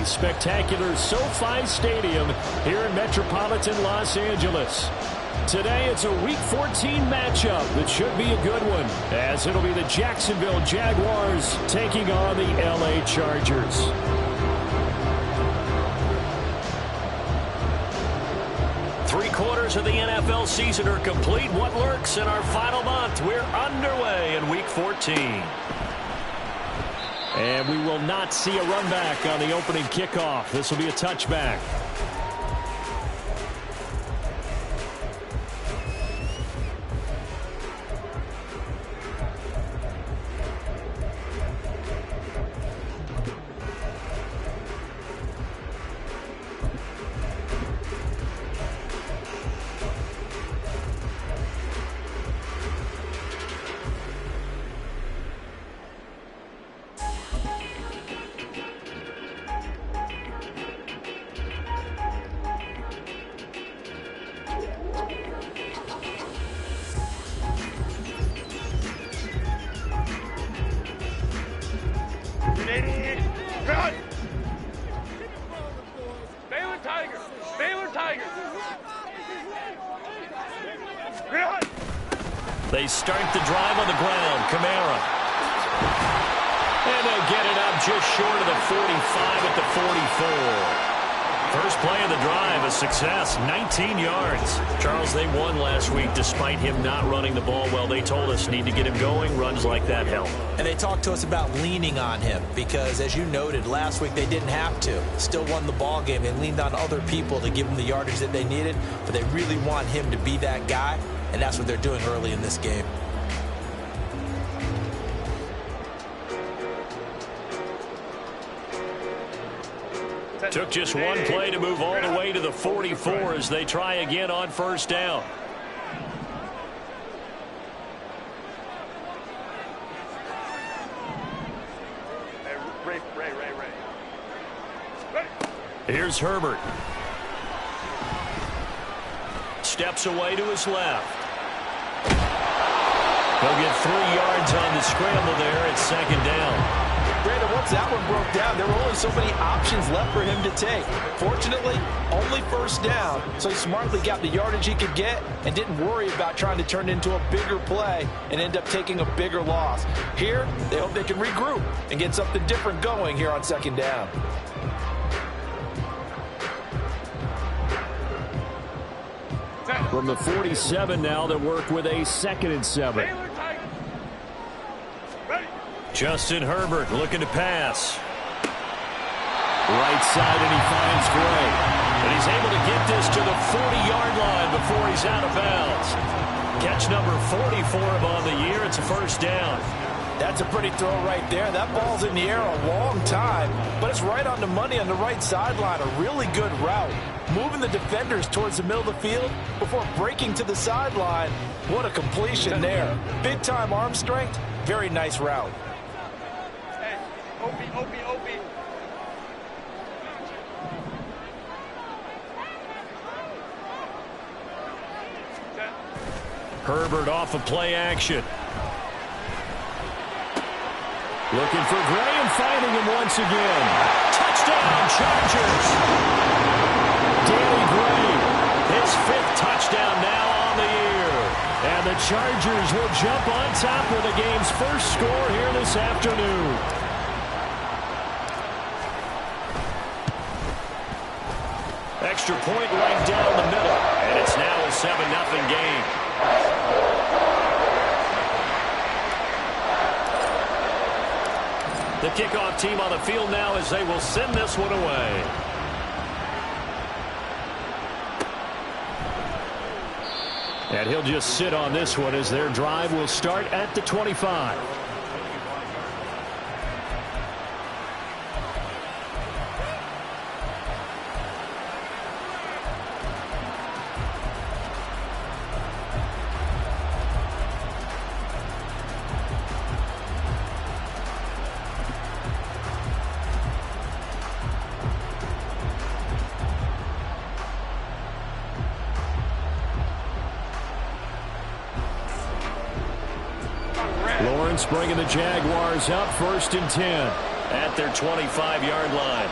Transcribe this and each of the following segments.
Sunday. Spectacular SoFi Stadium here in metropolitan Los Angeles. Today it's a Week 14 matchup that should be a good one, as it'll be the Jacksonville Jaguars taking on the LA Chargers. Three-quarters of the NFL season are complete. What lurks in our final month? We're underway in Week 14. And we will not see a run back on the opening kickoff. This will be a touchback. They start the drive on the ground. Kamara. And they get it up just short of the 45 at the 44. First play of the drive, a success, 19 yards. Charles, they won last week despite him not running the ball well. They told us need to get him going. Runs like that help. And they talked to us about leaning on him because, as you noted, last week they didn't have to. Still won the ball game. They leaned on other people to give them the yardage that they needed, but they really want him to be that guy. And that's what they're doing early in this game. Took just one play to move all the way to the 44 as they try again on first down. Here's Herbert. Steps away to his left. He'll get 3 yards on the scramble there at second down. Brandon, once that one broke down, there were only so many options left for him to take. Fortunately, only first down, so he smartly got the yardage he could get and didn't worry about trying to turn it into a bigger play and end up taking a bigger loss. Here, they hope they can regroup and get something different going here on second down. From the 47 now, they work with a 2nd and 7. Justin Herbert looking to pass. Right side, and he finds Gray. And he's able to get this to the 40-yard line before he's out of bounds. Catch number 44 on the year. It's a first down. That's a pretty throw right there. That ball's in the air a long time, but it's right on the money on the right sideline. A really good route. Moving the defenders towards the middle of the field before breaking to the sideline. What a completion there. Big-time arm strength. Very nice route. Hey, Opie. Herbert off of play action. Looking for Gray and finding him once again. Touchdown, Chargers. Danny Gray, his 5th touchdown now on the year. And the Chargers will jump on top with the game's first score here this afternoon. Extra point right down the middle. And it's now a 7-0 game. The kickoff team on the field now as they will send this one away. And he'll just sit on this one as their drive will start at the 25. Lawrence bringing the Jaguars up 1st and 10 at their 25-yard line.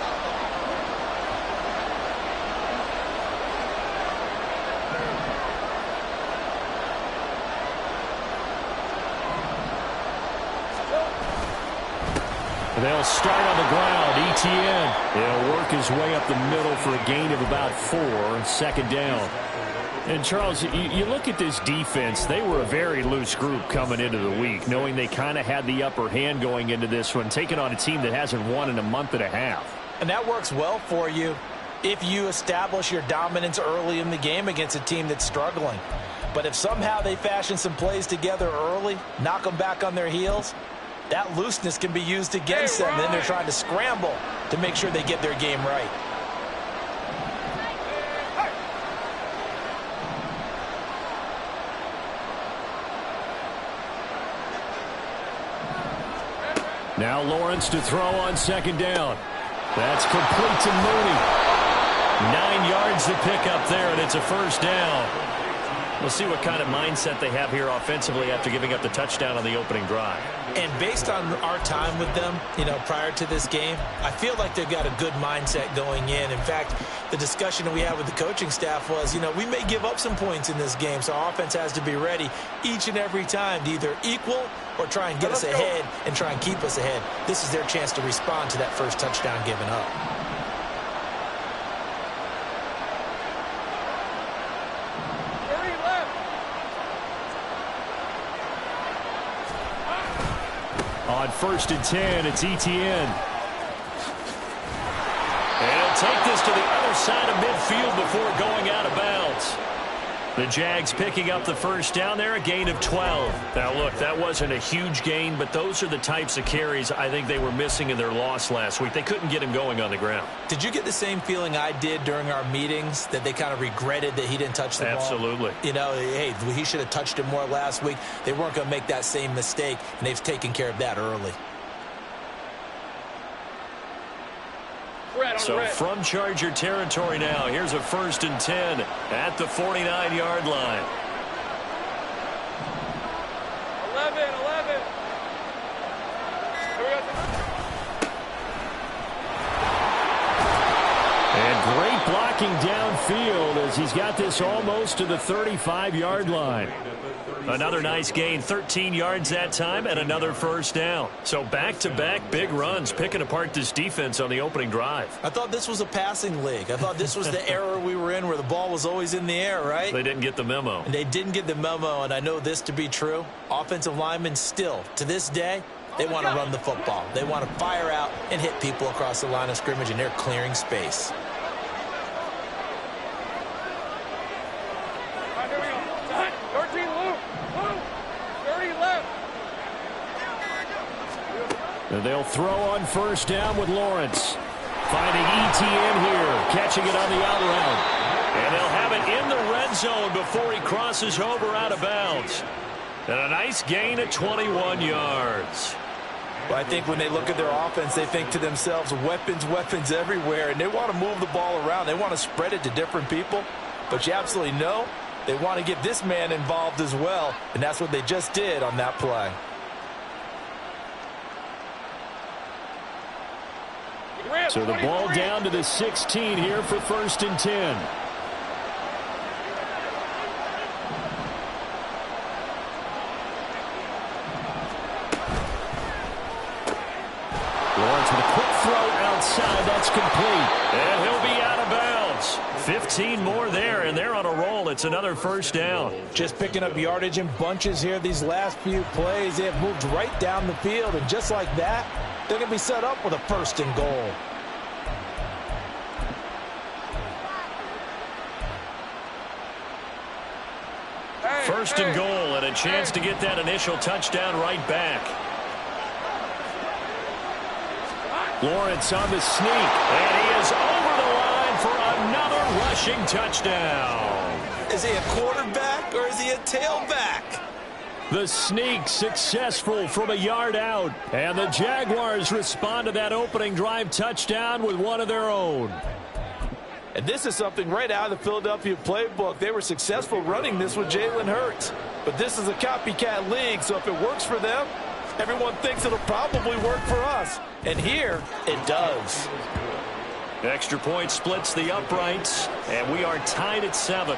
They'll start on the ground. Etienne. He'll work his way up the middle for a gain of about 4. Second down. And, Charles, you look at this defense, they were a very loose group coming into the week, knowing they kind of had the upper hand going into this one, taking on a team that hasn't won in a month and a half. And that works well for you if you establish your dominance early in the game against a team that's struggling. But if somehow they fashion some plays together early, knock them back on their heels, that looseness can be used against them. Then they're trying to scramble to make sure they get their game right. Now Lawrence to throw on second down. That's complete to Mooney. 9 yards to pick up there, and it's a first down. We'll see what kind of mindset they have here offensively after giving up the touchdown on the opening drive. And based on our time with them, prior to this game, I feel like they've got a good mindset going in. In fact, the discussion that we had with the coaching staff was, we may give up some points in this game, so our offense has to be ready each and every time to either equal or try and get us ahead and try and keep us ahead. This is their chance to respond to that first touchdown given up. On 1st and 10, it's Etienne. And he'll take this to the other side of midfield before going out of bounds. The Jags picking up the first down there, a gain of 12. Now, look, that wasn't a huge gain, but those are the types of carries I think they were missing in their loss last week. They couldn't get him going on the ground. Did you get the same feeling I did during our meetings, that they kind of regretted that he didn't touch the ball? Absolutely. Hey, he should have touched it more last week. They weren't going to make that same mistake, and they've taken care of that early. So from Charger territory now, here's a 1st and 10 at the 49-yard line. 11. And great blocking downfield as he's got this almost to the 35-yard line. Another nice gain, 13 yards that time, and another first down. So back-to-back big runs, picking apart this defense on the opening drive. I thought this was a passing league. I thought this was the era we were in where the ball was always in the air, right? They didn't get the memo. And they didn't get the memo, and I know this to be true. Offensive linemen still, to this day, they want to run the football. They want to fire out and hit people across the line of scrimmage, and they're clearing space. And they'll throw on first down with Lawrence. Finding Etienne here, catching it on the out route. And they'll have it in the red zone before he crosses over out of bounds. And a nice gain of 21 yards. Well, I think when they look at their offense, they think to themselves, weapons everywhere, and they want to move the ball around. They want to spread it to different people. But you absolutely know they want to get this man involved as well, and that's what they just did on that play. So the ball down to the 16 here for 1st and 10. Lawrence with a quick throw outside. That's complete. And he'll be out of bounds. 15 more there, and they're on a roll. It's another first down. Just picking up yardage in bunches here these last few plays. They have moved right down the field, and just like that, they're going to be set up with a 1st and goal. First and goal, and a chance to get that initial touchdown right back. Lawrence on the sneak, and he is over the line for another rushing touchdown. Is he a quarterback or is he a tailback? The sneak successful from a yard out, and the Jaguars respond to that opening drive touchdown with one of their own. And this is something right out of the Philadelphia playbook. They were successful running this with Jalen Hurts. But this is a copycat league, so if it works for them, everyone thinks it'll probably work for us. And here, it does. Extra point splits the uprights, and we are tied at 7.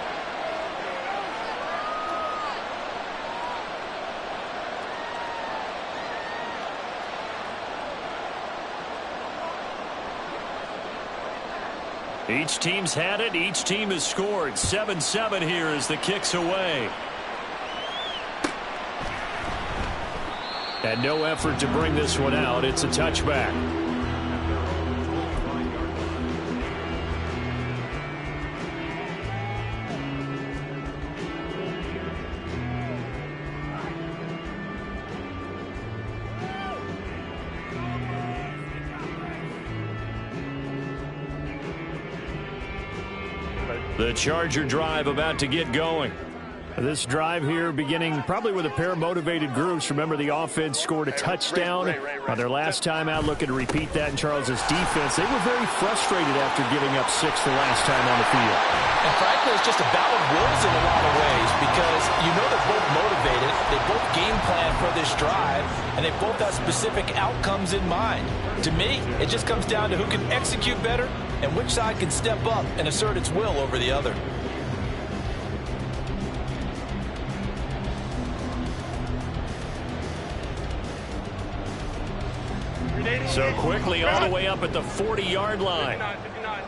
Each team's had it. Each team has scored. 7-7 here as the kick's away. And no effort to bring this one out. It's a touchback. The Charger drive about to get going. This drive here beginning probably with a pair of motivated groups. Remember, the offense scored a touchdown on their last time out, looking to repeat that in Charles's defense. They were very frustrated after giving up 6 the last time on the field. And frankly, it's just a battle of wills in a lot of ways because you know they're both motivated. They both game plan for this drive, and they both have specific outcomes in mind. To me, it just comes down to who can execute better and which side can step up and assert its will over the other. So quickly all the way up at the 40-yard line. 59, 59.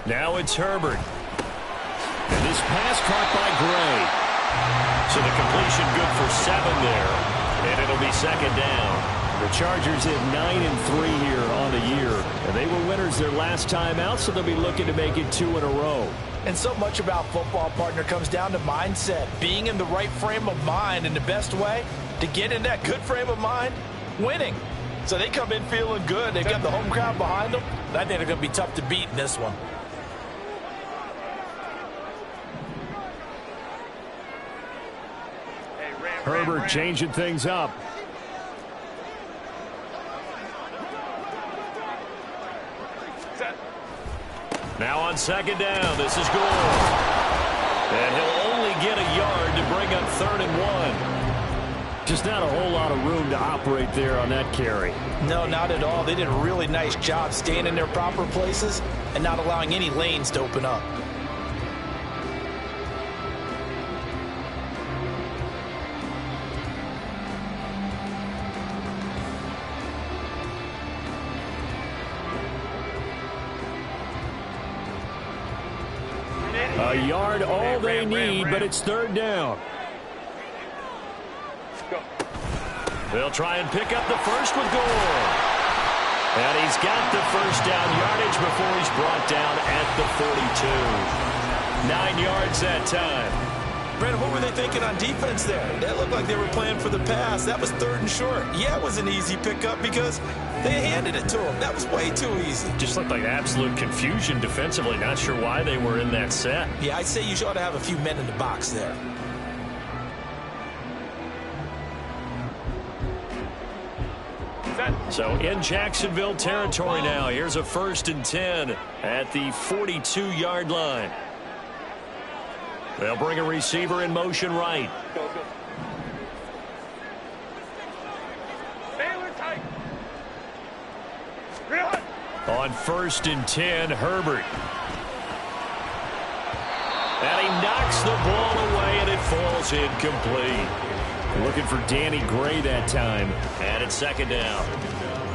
Now it's Herbert. And this pass caught by Gray. So the completion good for 7 there. And it'll be second down. The Chargers hit 9-3 here on the year. And they were winners their last time out, so they'll be looking to make it 2 in a row. And so much about football, partner, comes down to mindset. Being in the right frame of mind, and the best way to get in that good frame of mind, winning. So they come in feeling good. They've got the home crowd behind them. I think they're going to be tough to beat in this one. Herbert changing things up. Now on second down, this is Gore. And he'll only get a yard to bring up 3rd and 1. Just not a whole lot of room to operate there on that carry. No, not at all. They did a really nice job staying in their proper places and not allowing any lanes to open up. A yard, all they need, but it's 3rd down. They'll try and pick up the first with Gore. And he's got the first down yardage before he's brought down at the 42. 9 yards that time. Brandon, what were they thinking on defense there? That looked like they were playing for the pass. That was 3rd and short. Yeah, it was an easy pickup because they handed it to him. That was way too easy. Just looked like absolute confusion defensively. Not sure why they were in that set. Yeah, I'd say you ought to have a few men in the box there. So in Jacksonville territory now. Here's a 1st and 10 at the 42-yard line. They'll bring a receiver in motion right. On 1st and 10, Herbert. And he knocks the ball away, and it falls incomplete. Looking for Danny Gray that time. And it's 2nd down.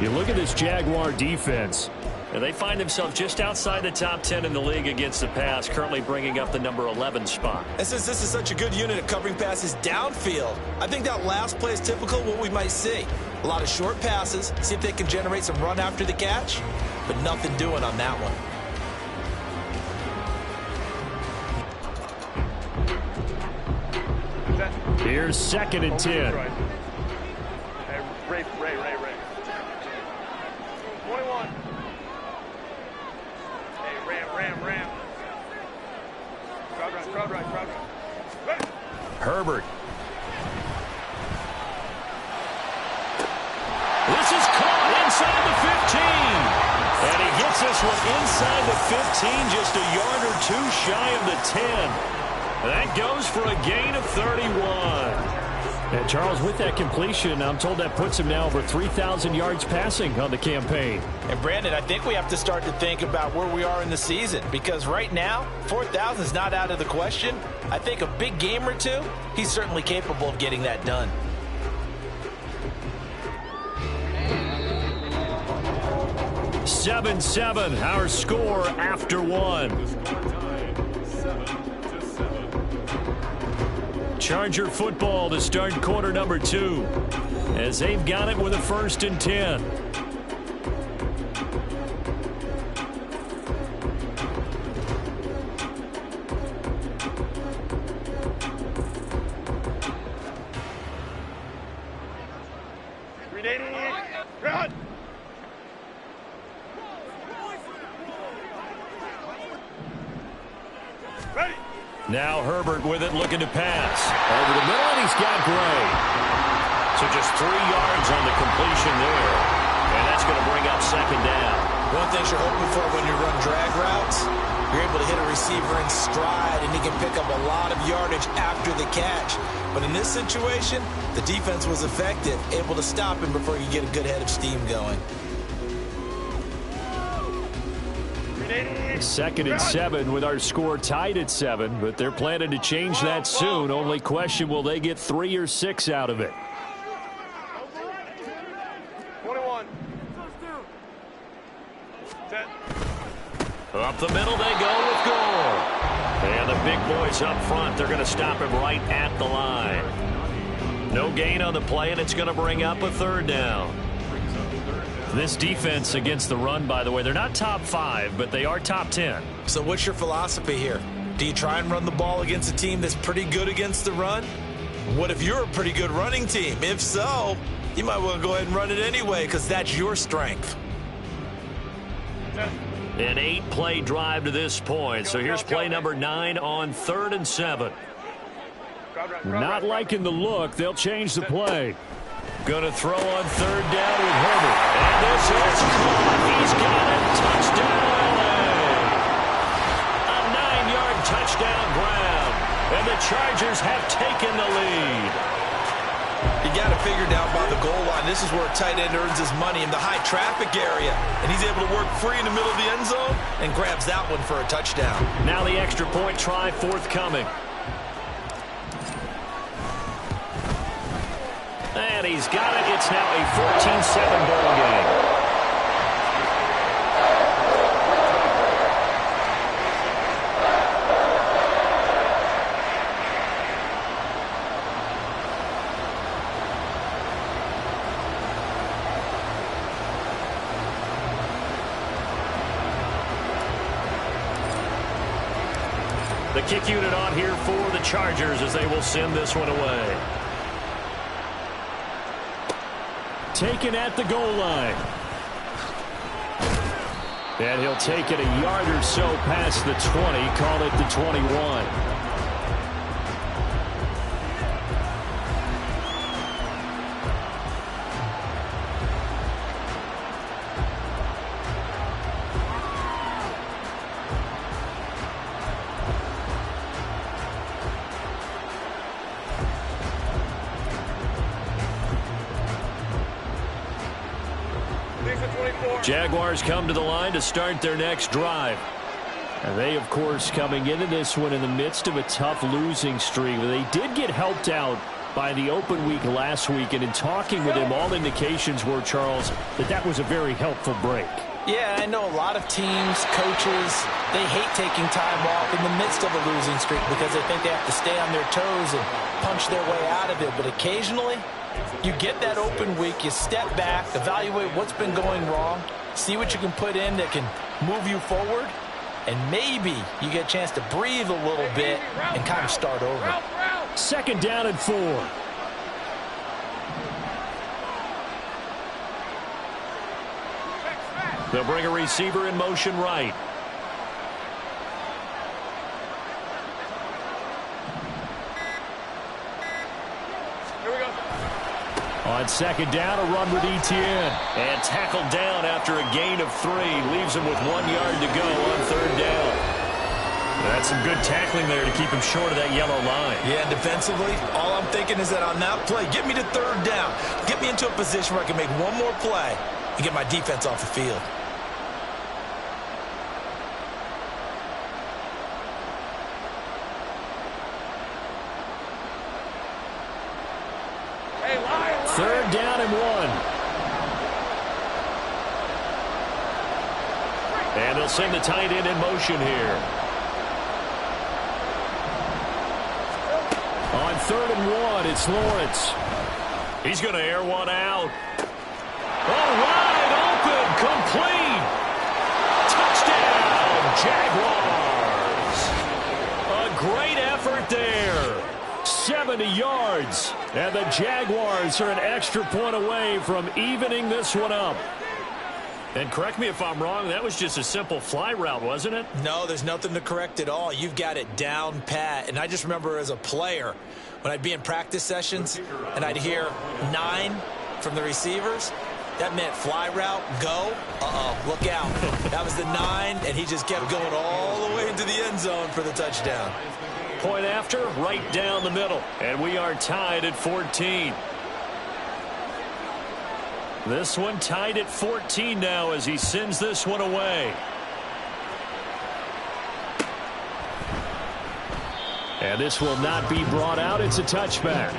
You look at this Jaguar defense. And they find themselves just outside the top 10 in the league against the pass, currently bringing up the number 11 spot. And since this is such a good unit of covering passes downfield, I think that last play is typical of what we might see. A lot of short passes, see if they can generate some run after the catch, but nothing doing on that one. Here's 2nd and 10. Ray. 21. Ram. Crowd right. Herbert. This is caught inside the 15. And he gets this one inside the 15, just a yard or 2 shy of the 10. That goes for a gain of 31. And Charles, with that completion, I'm told that puts him now over 3,000 yards passing on the campaign. And Brandon, I think we have to start to think about where we are in the season, because right now 4,000 is not out of the question. I think a big game or 2, he's certainly capable of getting that done. 7-7, our score after one. Charger football to start quarter number 2 as they've got it with a 1st and 10. Run! Ready! Now Herbert with it, looking to pass. Over the middle, and he's got Gray. So just 3 yards on the completion there. And that's going to bring up 2nd down. One thing you're hoping for when you run drag routes, you're able to hit a receiver in stride, and he can pick up a lot of yardage after the catch. But in this situation, the defense was effective, able to stop him before you get a good head of steam going. 2nd and 7 with our score tied at 7, but they're planning to change that soon. Only question, will they get 3 or 6 out of it? 21. Set. Up the middle they go with Gore. And the big boys up front, they're going to stop him right at the line. No gain on the play, and it's going to bring up a 3rd down. This defense against the run, by the way, they're not top 5, but they are top 10. So what's your philosophy here? Do you try and run the ball against a team that's pretty good against the run? What if you're a pretty good running team? If so, you might want to go ahead and run it anyway because that's your strength. An 8-play drive to this point. So here's play number 9 on 3rd and 7. Not liking the look. They'll change the play. Going to throw on 3rd down with Herbert. And this is caught. He's got it. Touchdown, LA. A 9-yard touchdown ground. And the Chargers have taken the lead. You got it figured out by the goal line. This is where a tight end earns his money in the high traffic area. And he's able to work free in the middle of the end zone and grabs that one for a touchdown. Now the extra point try forthcoming. And he's got it. It's now a 14-7 ball game. The kick unit on here for the Chargers as they will send this one away. Taken at the goal line. And he'll take it a yard or so past the 20, call it the 21. Jaguars come to the line to start their next drive. And they, of course, coming into this one in the midst of a tough losing streak. They did get helped out by the open week last week. And in talking with him, all indications were, Charles, that was a very helpful break. Yeah, I know a lot of teams, coaches, they hate taking time off in the midst of a losing streak because they think they have to stay on their toes and punch their way out of it. But occasionally, you get that open week, you step back, evaluate what's been going wrong, see what you can put in that can move you forward, and maybe you get a chance to breathe a little bit and kind of start over. 2nd down and 4. They'll bring a receiver in motion right. Here we go. On 2nd down, a run with Etienne. And tackled down after a gain of 3. Leaves him with 1 yard to go on 3rd down. That's some good tackling there to keep him short of that yellow line. Yeah, defensively, all I'm thinking is that on that play, get me to 3rd down. Get me into a position where I can make one more play and get my defense off the field. Hey, line. 3rd down and 1. they'll send the tight end in motion here. On 3rd and 1, it's Lawrence. He's going to air one out. Oh, wide open, complete. Touchdown, Jaguars. A great effort there. 70 yards. And the Jaguars are an extra point away from evening this one up. And correct me if I'm wrong, that was just a simple fly route, wasn't it? No, there's nothing to correct at all. You've got it down pat. And I just remember as a player, when I'd be in practice sessions and I'd hear 9 from the receivers, that meant fly route, go. Look out. That was the 9, and he just kept going all the way into the end zone for the touchdown. Point after, right down the middle. And we are tied at 14. This one tied at 14 now as he sends this one away. And this will not be brought out. It's a touchback.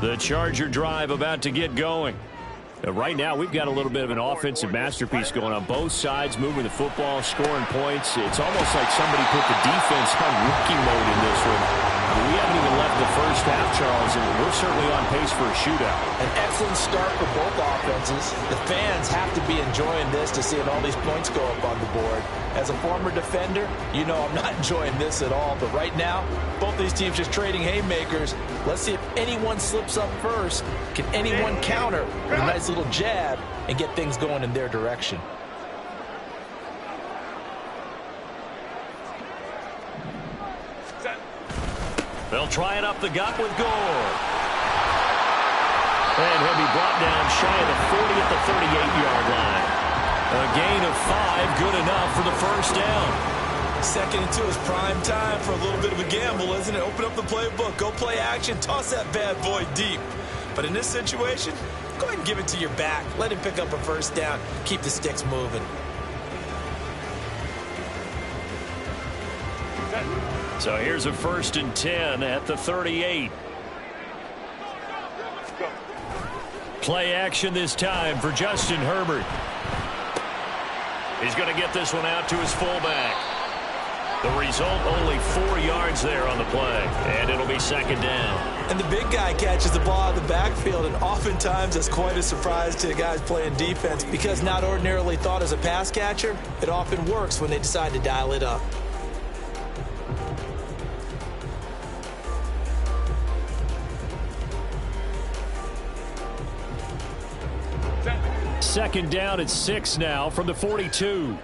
The Charger drive about to get going. Right now, we've got a little bit of an offensive masterpiece going on both sides, moving the football, scoring points. It's almost like somebody put the defense on rookie mode in this one. We haven't even left the first half, Charles, and we're certainly on pace for a shootout. An excellent start for both offenses. The fans have to be enjoying this to seeing all these points go up on the board. As a former defender, you know I'm not enjoying this at all. But right now, both these teams just trading haymakers. Let's see if anyone slips up first. Can anyone counter with a nice little jab and get things going in their direction? They'll try it up the gut with Gore. And he'll be brought down shy of the 40 at the 38-yard line. A gain of 5, good enough for the first down. 2nd and 2 is prime time for a little bit of a gamble, isn't it? Open up the playbook, go play action, toss that bad boy deep. But in this situation, go ahead and give it to your back. Let him pick up a first down. Keep the sticks moving. So here's a 1st and 10 at the 38. Play action this time for Justin Herbert. He's going to get this one out to his fullback. The result, only 4 yards there on the play, and it'll be 2nd down. And the big guy catches the ball out of the backfield, and oftentimes it's quite a surprise to the guys playing defense because not ordinarily thought as a pass catcher, it often works when they decide to dial it up. Second down at 6 now from the 42.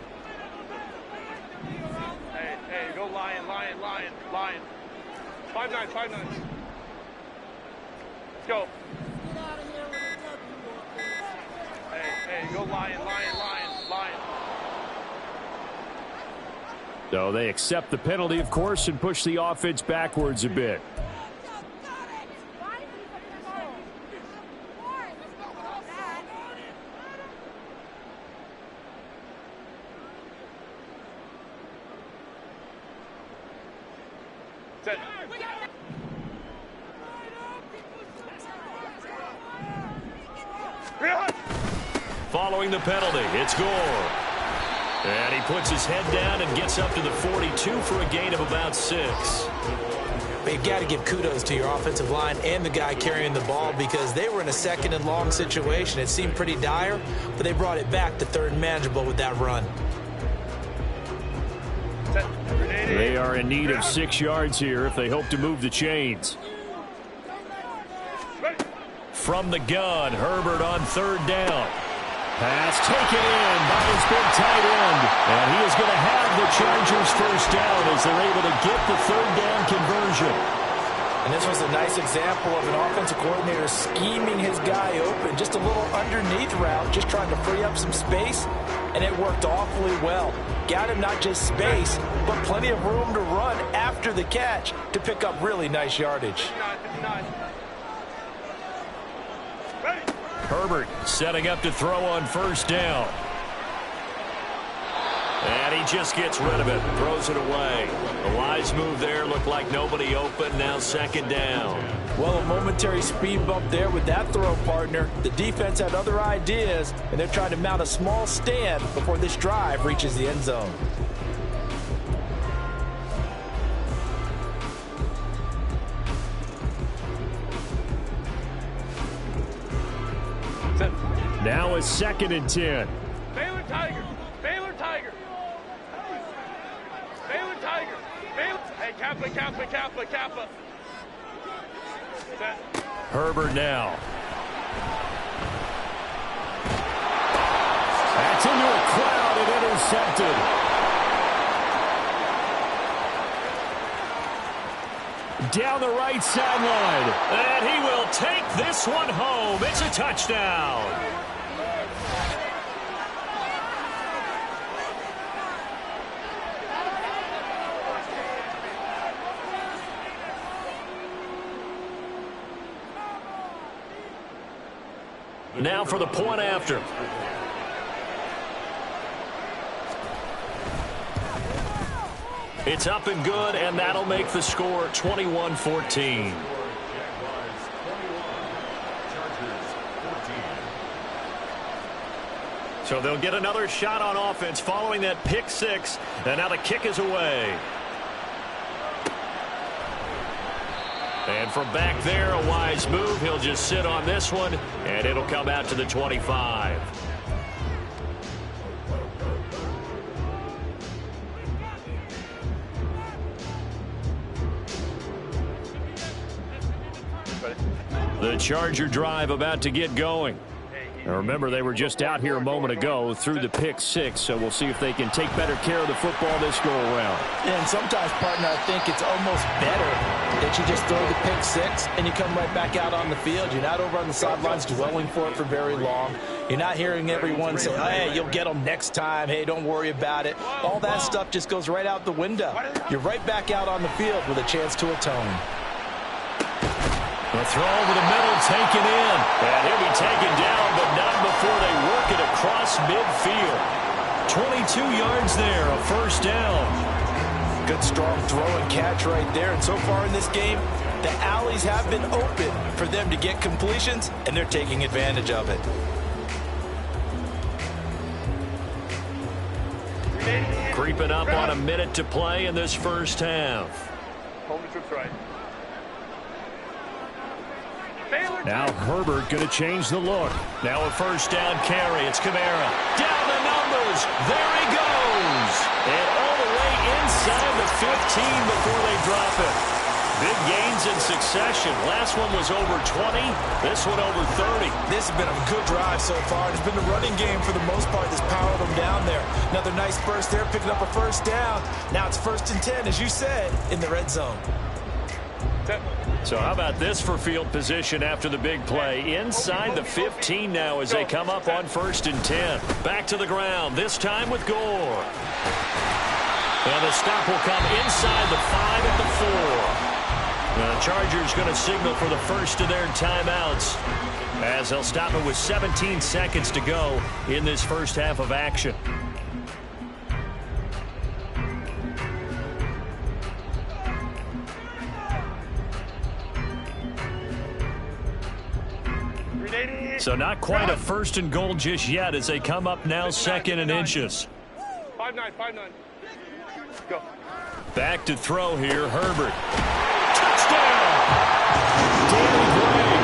Hey, go Lion. 5-9. Let's go. Hey, go Lion. So they accept the penalty, of course, and push the offense backwards a bit. Following the penalty, it's Gore. And he puts his head down and gets up to the 42 for a gain of about 6. But you got to give kudos to your offensive line and the guy carrying the ball because they were in a 2nd and long situation. It seemed pretty dire, but they brought it back to 3rd and manageable with that run. They are in need of 6 yards here if they hope to move the chains. From the gun, Herbert on 3rd down. Pass taken in by his big tight end. And he is going to have the Chargers first down as they're able to get the 3rd down conversion. And this was a nice example of an offensive coordinator scheming his guy open. Just a little underneath route, just trying to free up some space. And it worked awfully well. Got him not just space, but plenty of room to run after the catch to pick up really nice yardage. 59. Herbert setting up to throw on first down. And he just gets rid of it, throws it away. A wise move there, looked like nobody open, now second down. Well, a momentary speed bump there with that throw, partner. The defense had other ideas, and they're trying to mount a small stand before this drive reaches the end zone. Now a 2nd and 10. Baylor Tiger. Baylor Tiger. Baylor Tiger. Baylor. Hey, Kappa, Kappa, Kappa, Kappa. Set. Herbert now. That's into a crowd and intercepted. Down the right sideline. And he will take this one home. It's a touchdown. Now for the point after. It's up and good, and that'll make the score 21-14. So they'll get another shot on offense following that pick six, and now the kick is away. And from back there, a wise move. He'll just sit on this one, and it'll come out to the 25. The Charger drive about to get going. Now remember, they were just out here a moment ago through the pick six, so we'll see if they can take better care of the football this go-around. And sometimes, partner, I think it's almost better that you just throw the pick six and you come right back out on the field. You're not over on the sidelines dwelling for it for very long. You're not hearing everyone say, hey, you'll get them next time. Hey, don't worry about it. All that stuff just goes right out the window. You're right back out on the field with a chance to atone. The throw over the middle, taken in. And he'll be taken down, but not before they work it across midfield. 22 yards there, a first down. Good, strong throw and catch right there. And so far in this game, the alleys have been open for them to get completions, and they're taking advantage of it. Creeping up on a minute to play in this first half. Hold the troops right. Now Herbert going to change the look. Now a first down carry. It's Kamara. Down the numbers. There he goes. And all the way inside the 15 before they drop it. Big gains in succession. Last one was over 20. This one over 30. This has been a good drive so far. It's been the running game for the most part that's powered them down there. Another nice burst there, picking up a first down. Now it's 1st and 10, as you said, in the red zone. So how about this for field position after the big play? Inside the 15 now as they come up on 1st and 10. Back to the ground, this time with Gore. And the stop will come inside the 5 at the 4. The Chargers going to signal for the first of their timeouts as they'll stop it with 17 seconds to go in this first half of action. So not quite a 1st and goal just yet as they come up now 2nd and inches. 5-9, 5-9. Go. Back to throw here, Herbert. Touchdown! Danny Gray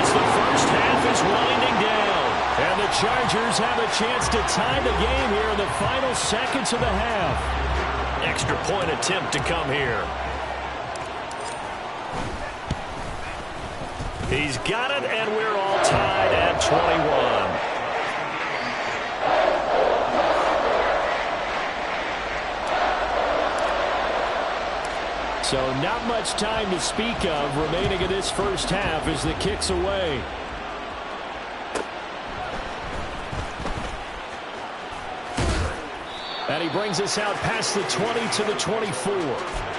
as the first half is winding down. And the Chargers have a chance to tie the game here in the final seconds of the half. Extra point attempt to come here. He's got it, and we're all tied at 21. So not much time to speak of remaining in this first half as the kick's away. And he brings us out past the 20 to the 24.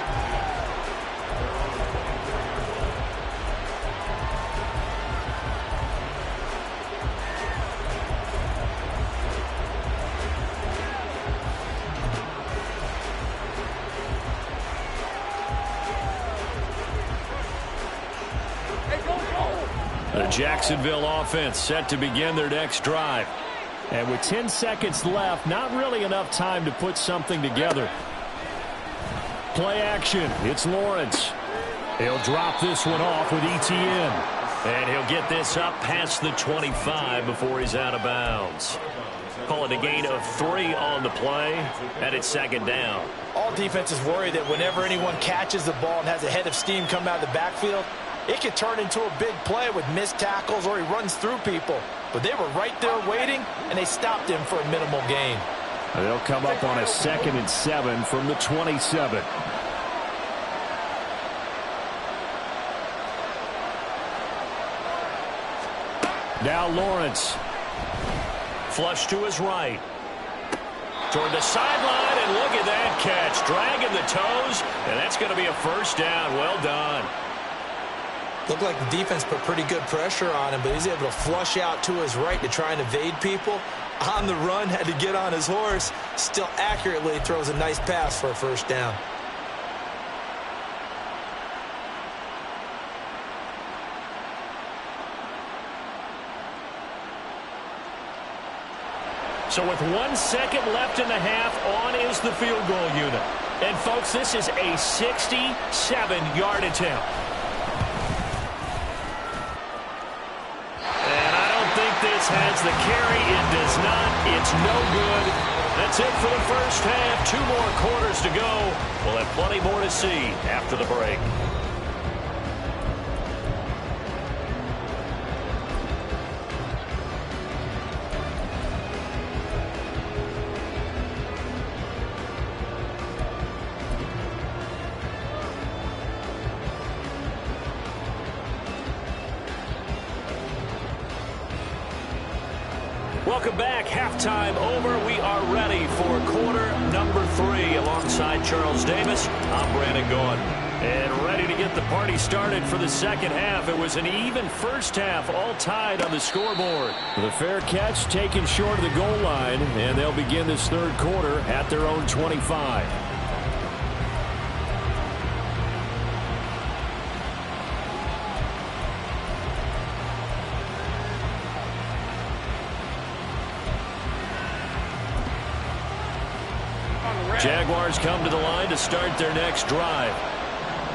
The Jacksonville offense set to begin their next drive. And with 10 seconds left, not really enough time to put something together. Play action. It's Lawrence. He'll drop this one off with ETN. And he'll get this up past the 25 before he's out of bounds. Call it a gain of 3 on the play, and it's second down. All defenses worry that whenever anyone catches the ball and has a head of steam come out of the backfield, it could turn into a big play with missed tackles or he runs through people. But they were right there waiting, and they stopped him for a minimal gain. They'll come up on a 2nd and 7 from the 27. Now Lawrence. Flush to his right. Toward the sideline, and look at that catch. Dragging the toes, and that's going to be a first down. Well done. Looked like the defense put pretty good pressure on him, but he's able to flush out to his right to try and evade people. On the run, had to get on his horse. Still accurately throws a nice pass for a first down. So with 1 second left in the half, on is the field goal unit. And, folks, this is a 67-yard attempt. This has the carry. It does not. It's no good. That's it for the first half. 2 more quarters to go. We'll have plenty more to see after the break. Welcome back. Halftime over. We are ready for quarter number 3. Alongside Charles Davis, I'm Brandon Gaughan. And ready to get the party started for the second half. It was an even first half, all tied on the scoreboard. The fair catch taken short of the goal line, and they'll begin this third quarter at their own 25. Jaguars come to the line to start their next drive.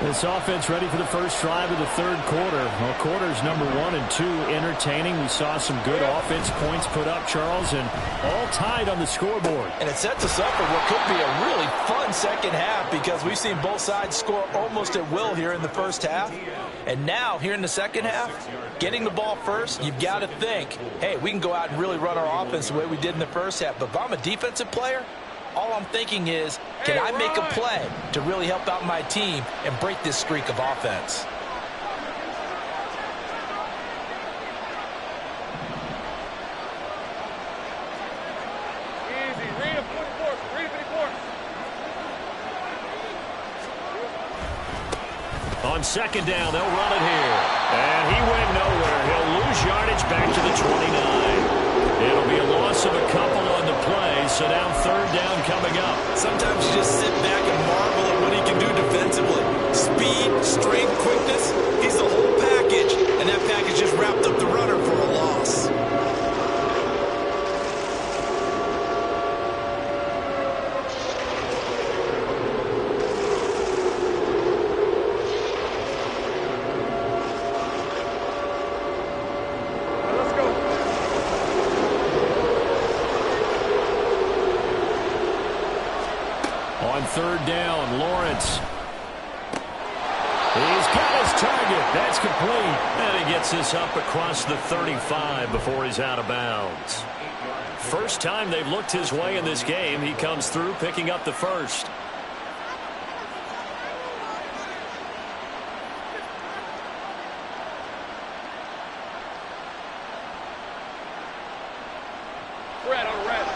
This offense ready for the first drive of the third quarter. Well, quarters number 1 and 2 entertaining. We saw some good offense points put up, Charles, and all tied on the scoreboard. And it sets us up for what could be a really fun second half because we've seen both sides score almost at will here in the first half. And now, here in the second half, getting the ball first, you've got to think, hey, we can go out and really run our offense the way we did in the first half. But if I'm a defensive player, all I'm thinking is, can I make a play to really help out my team and break this streak of offense? Easy. Read a 44. Read a 54. On second down, they'll run it here. And he went nowhere. He'll lose yardage back to the 29. It'll be a loss of a couple on the play, so now third down coming up. Sometimes you just sit back and marvel at what he can do defensively. Speed, strength, quickness, he's the whole package, and that package just wrapped up the runner for a loss. Third down, Lawrence. He's got his target. That's complete. And he gets this up across the 35 before he's out of bounds. First time they've looked his way in this game. He comes through picking up the first. Red on red.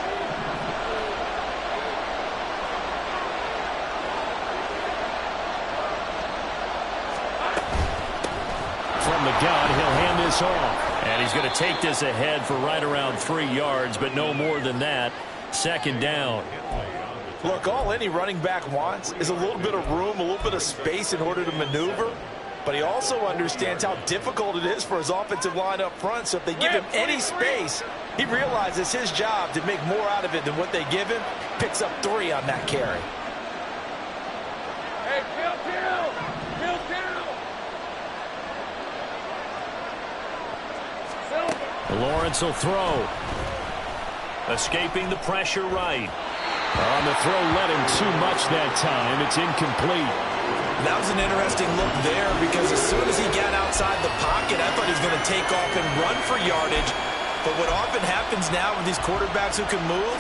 From the gun, he'll hand this off. And he's going to take this ahead for right around 3 yards, but no more than that. Second down. Look, all any running back wants is a little bit of room, a little bit of space in order to maneuver. but he also understands how difficult it is for his offensive line up front. So if they give him any space, he realizes his job to make more out of it than what they give him. Picks up 3 on that carry. Hey, kill. Lawrence will throw. Escaping the pressure right. On the throw, led him too much that time. It's incomplete. That was an interesting look there because as soon as he got outside the pocket, I thought he was going to take off and run for yardage. But what often happens now with these quarterbacks who can move,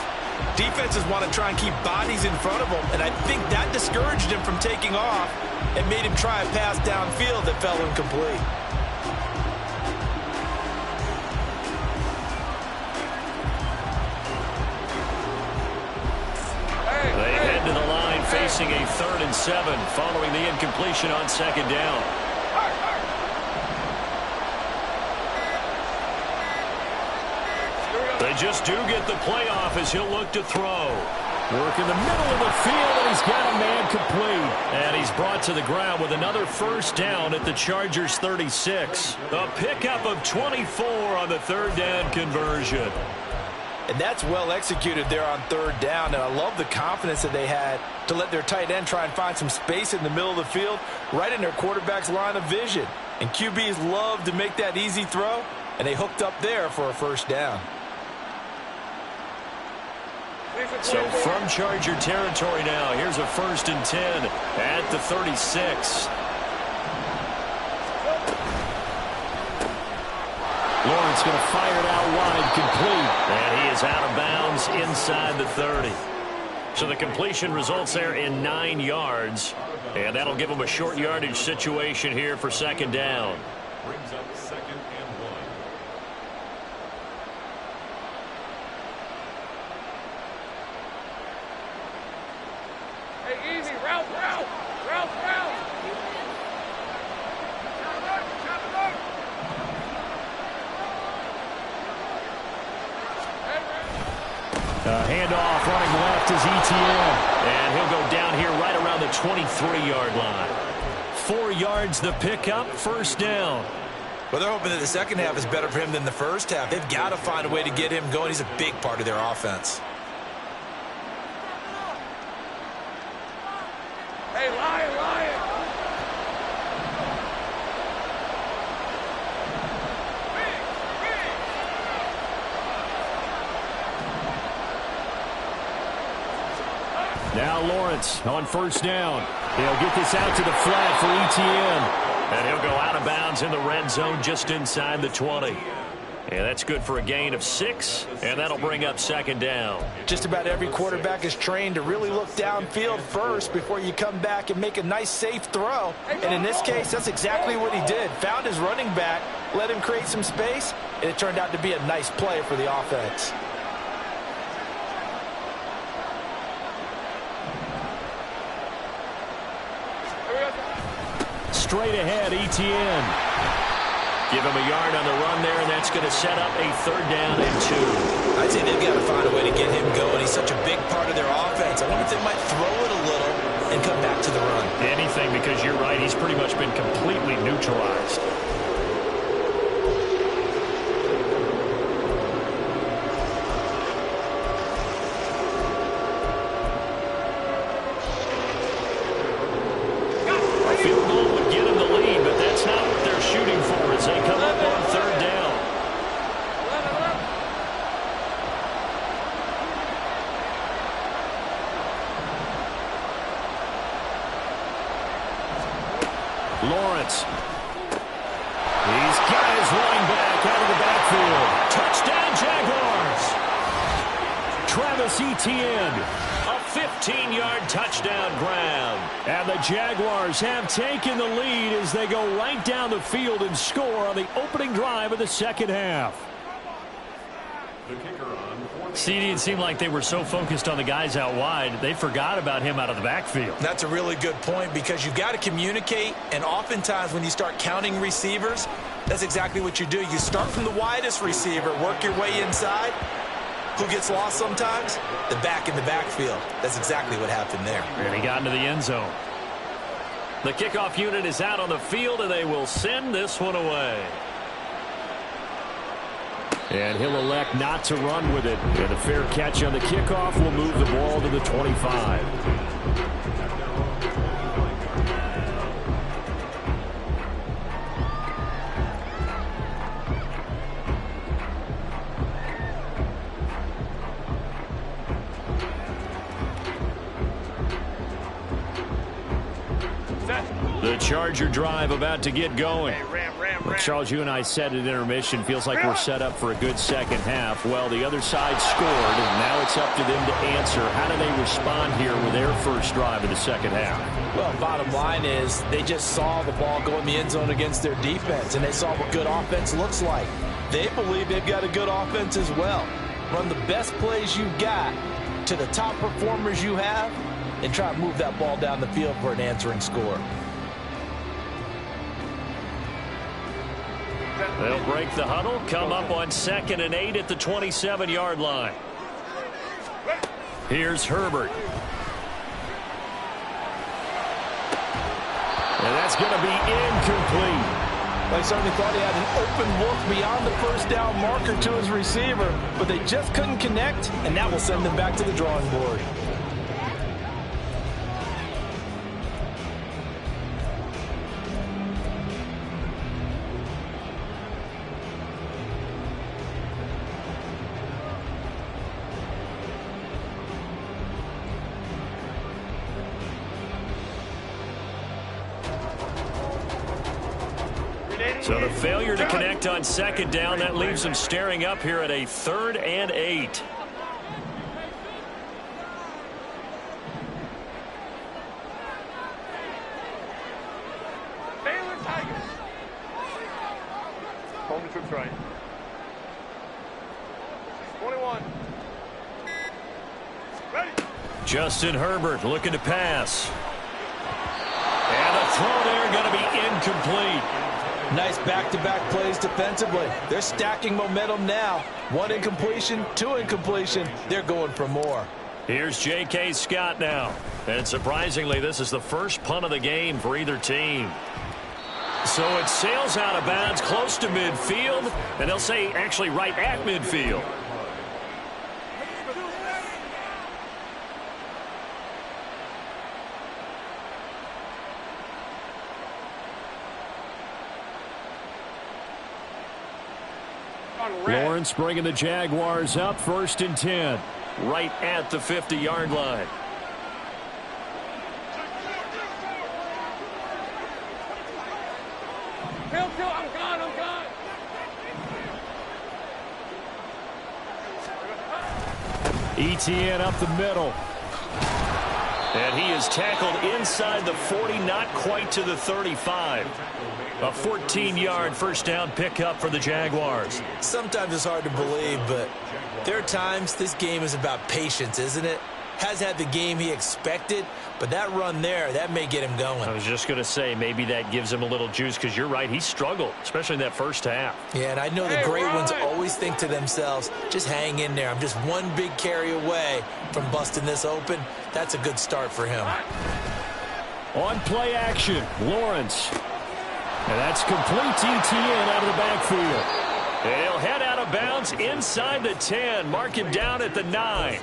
defenses want to try and keep bodies in front of them, and I think that discouraged him from taking off and made him try a pass downfield that fell incomplete. They head to the line facing a 3rd and 7 following the incompletion on 2nd down. They just do get the playoff as he'll look to throw. Work in the middle of the field, and he's got a man complete. And he's brought to the ground with another 1st down at the Chargers' 36. A pickup of 24 on the 3rd down conversion. And that's well executed there on 3rd down. And I love the confidence that they had to let their tight end try and find some space in the middle of the field, right in their quarterback's line of vision. And QBs love to make that easy throw, and they hooked up there for a 1st down. So from Charger territory now, here's a 1st and 10 at the 36. Lawrence going to fire it out wide, complete. And he is out of bounds inside the 30. So the completion results there in 9 yards. And that'll give him a short yardage situation here for 2nd down. Brings up 2nd and 1. Hey, easy. Route. Handoff running left is ETN. And he'll go down here right around the 23-yard line. 4 yards the pickup, 1st down. Well, they're hoping that the second half is better for him than the first half. They've got to find a way to get him going. He's a big part of their offense. Hey, Lion. Now Lawrence on 1st down. He'll get this out to the flat for ETN. And he'll go out of bounds in the red zone just inside the 20. And that's good for a gain of 6, and that'll bring up 2nd down. Just about every quarterback is trained to really look downfield first before you come back and make a nice, safe throw. And in this case, that's exactly what he did. Found his running back, let him create some space, and it turned out to be a nice play for the offense. Straight ahead, ETN. Give him a yard on the run there, and that's going to set up a 3rd down and 2. I'd say they've got to find a way to get him going. He's such a big part of their offense. I wonder if they might throw it a little and come back to the run. Anything, because you're right, he's pretty much been completely neutralized. Lawrence. He's got his running back out of the backfield. Touchdown, Jaguars. Travis Etienne, a 15-yard touchdown grab. And the Jaguars have taken the lead as they go right down the field and score on the opening drive of the 2nd half. The kicker on 4th. CD, it seemed like they were so focused on the guys out wide, they forgot about him out of the backfield. That's a really good point because you've got to communicate, and oftentimes when you start counting receivers, that's exactly what you do. You start from the widest receiver, work your way inside. Who gets lost sometimes? The back in the backfield. That's exactly what happened there. And he got into the end zone. The kickoff unit is out on the field, and they will send this one away. And he'll elect not to run with it. And a fair catch on the kickoff will move the ball to the 25. The Charger drive about to get going. Well, Charles, you and I said at intermission, feels like we're set up for a good second half. Well, the other side scored, and now it's up to them to answer. How do they respond here with their first drive of the second half? Well, bottom line is they just saw the ball go in the end zone against their defense, and they saw what good offense looks like. They believe they've got a good offense as well. Run the best plays you've got to the top performers you have, and try to move that ball down the field for an answering score. They'll break the huddle, come up on 2nd and 8 at the 27-yard line. Here's Herbert. And that's going to be incomplete. They certainly thought he had an open look beyond the first down marker to his receiver, but they just couldn't connect, and that will send them back to the drawing board. So the failure to connect on 2nd down, that leaves them staring up here at a 3rd and 8. Home troops right. 21. Ready. Justin Herbert looking to pass. And a throw there going to be incomplete. Nice back-to-back plays defensively. They're stacking momentum now. 1 incompletion, 2 incompletion. They're going for more. Here's J.K. Scott now. And surprisingly, this is the first punt of the game for either team. So it sails out of bounds close to midfield, and they'll say actually right at midfield. Lawrence bringing the Jaguars up 1st and 10, right at the 50-yard line. I'm gone. Etienne up the middle. And he is tackled inside the 40, not quite to the 35. A 14-yard first down pickup for the Jaguars. Sometimes it's hard to believe, but there are times this game is about patience, isn't it? Has had the game he expected, but that run there, that may get him going. I was just going to say, maybe that gives him a little juice, because you're right, he struggled, especially in that first half. Yeah, and I know the great ones always think to themselves, just hang in there. I'm just one big carry away from busting this open. That's a good start for him. On play action, Lawrence. And that's complete to Etienne out of the backfield. And he'll head out of bounds inside the 10. Mark him down at the 9.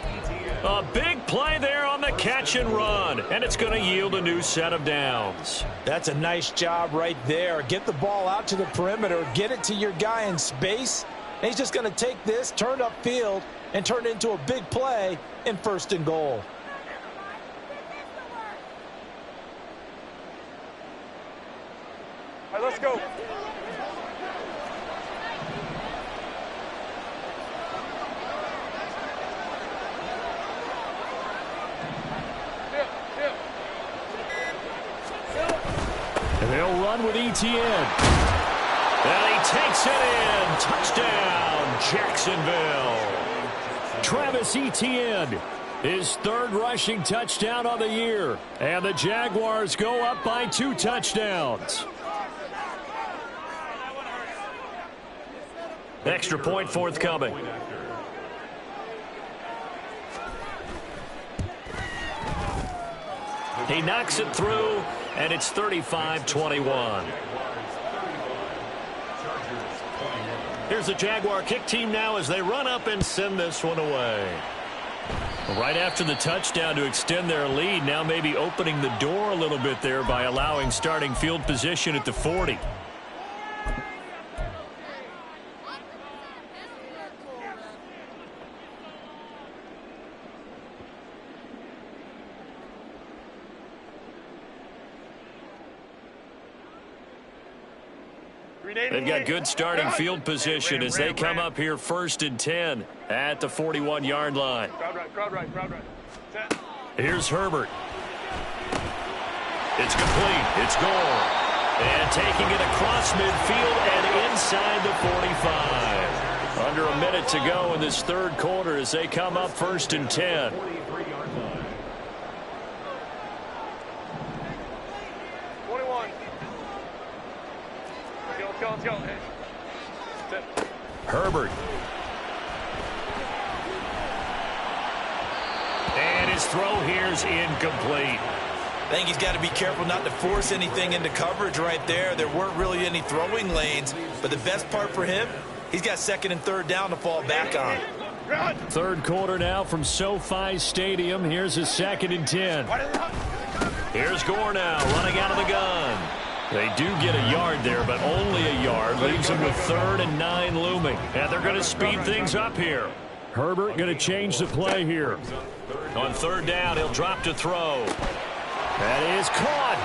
A big play there on the catch and run. And it's going to yield a new set of downs. That's a nice job right there. Get the ball out to the perimeter. Get it to your guy in space. And he's just going to take this, turn upfield, and turn it into a big play in 1st and goal. All right, let's go. And they'll run with Etienne. And he takes it in. Touchdown, Jacksonville. Travis Etienne, his 3rd rushing touchdown of the year. And the Jaguars go up by 2 touchdowns. Extra point forthcoming. He knocks it through, and it's 35-21. Here's the Jaguar kick team now as they run up and send this one away. Right after the touchdown to extend their lead, now maybe opening the door a little bit there by allowing starting field position at the 40. They've got good starting field position as they come up here 1st and 10 at the 41-yard line. Crowd right. Here's Herbert. It's complete. It's Gore. And taking it across midfield and inside the 45. Under a minute to go in this third quarter as they come up 1st and 10. Let's go. Herbert. And his throw here's incomplete. I think he's got to be careful not to force anything into coverage right there. There weren't really any throwing lanes, but the best part for him, he's got 2nd and 3rd down to fall back on. Third quarter now from SoFi Stadium. Here's a 2nd and 10. Here's Gore now running out of the gun. They do get a yard there, but only a yard. Leaves them with 3rd and 9 looming. And they're going to speed things up here. Herbert going to change the play here. On 3rd down, he'll drop to throw. That is caught.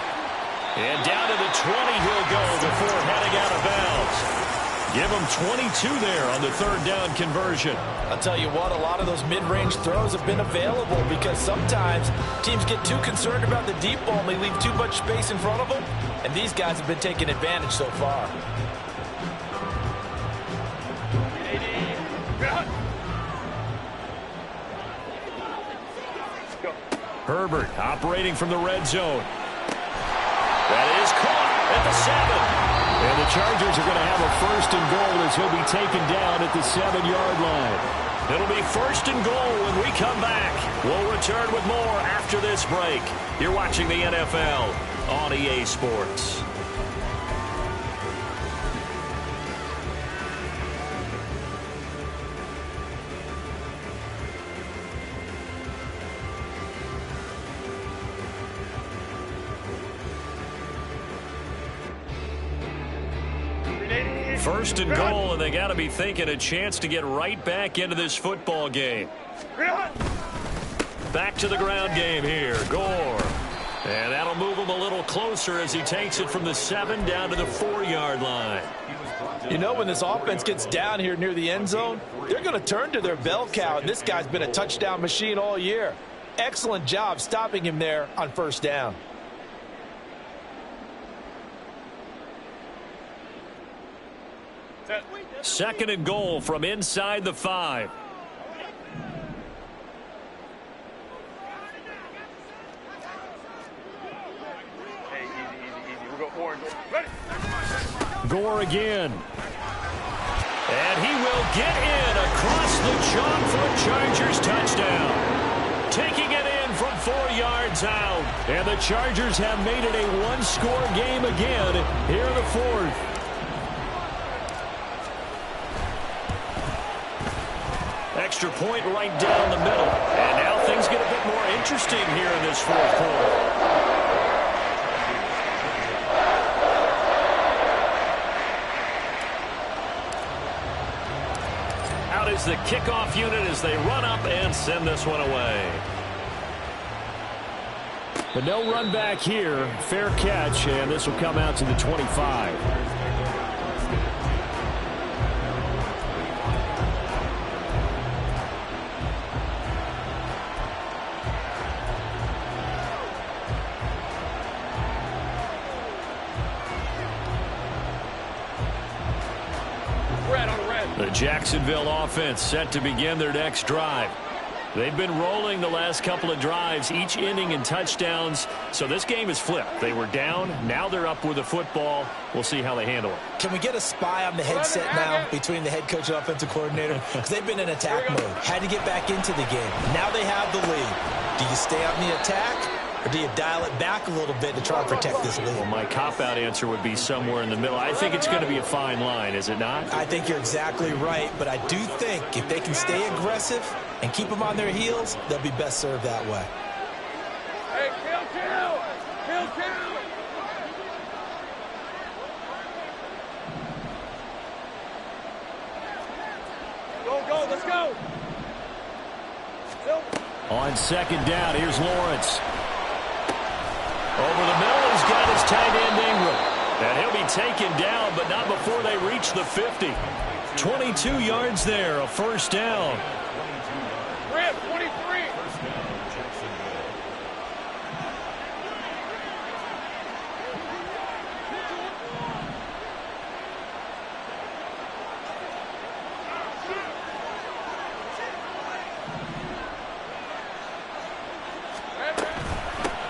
And down to the 20 he'll go before heading out of bounds. Give him 22 there on the 3rd down conversion. I'll tell you what, a lot of those mid-range throws have been available because sometimes teams get too concerned about the deep ball and they leave too much space in front of them. And these guys have been taking advantage so far. Herbert operating from the red zone. That is caught at the 7. And the Chargers are going to have a 1st and goal as he'll be taken down at the 7-yard line. It'll be 1st and goal when we come back. We'll return with more after this break. You're watching the NFL on EA Sports. First and goal, and they got to be thinking a chance to get right back into this football game. Back to the ground game here. Gore. And that'll move him a little closer as he takes it from the 7 down to the 4-yard line. You know, when this offense gets down here near the end zone, they're going to turn to their bell cow, and this guy's been a touchdown machine all year. Excellent job stopping him there on 1st down. Second and goal from inside the 5. Hey, easy. We'll go orange. Ready? Gore again. And he will get in across the chalk for a Chargers touchdown. Taking it in from 4 yards out. And the Chargers have made it a one-score game again here in the 4th. Extra point right down the middle. And now things get a bit more interesting here in this 4th quarter. Out is the kickoff unit as they run up and send this one away. But no run back here. Fair catch, and this will come out to the 25. The Jacksonville offense set to begin their next drive. They've been rolling the last couple of drives, each inning in touchdowns. So this game is flipped. They were down. Now they're up with the football. We'll see how they handle it. Can we get a spy on the headset now between the head coach and offensive coordinator? Because they've been in attack mode. Had to get back into the game. Now they have the lead. Do you stay on the attack Or do you dial it back a little bit to try and protect this lead? Well, my cop-out answer would be somewhere in the middle. I think it's going to be a fine line, is it not? I think you're exactly right, but I do think if they can stay aggressive and keep them on their heels, they'll be best served that way. Hey, kill! Go, let's go! On second down, here's Lawrence. Over the middle, he's got his tight end Ingram. And he'll be taken down, but not before they reach the 50. 22 yards there, a first down. Rip, 23!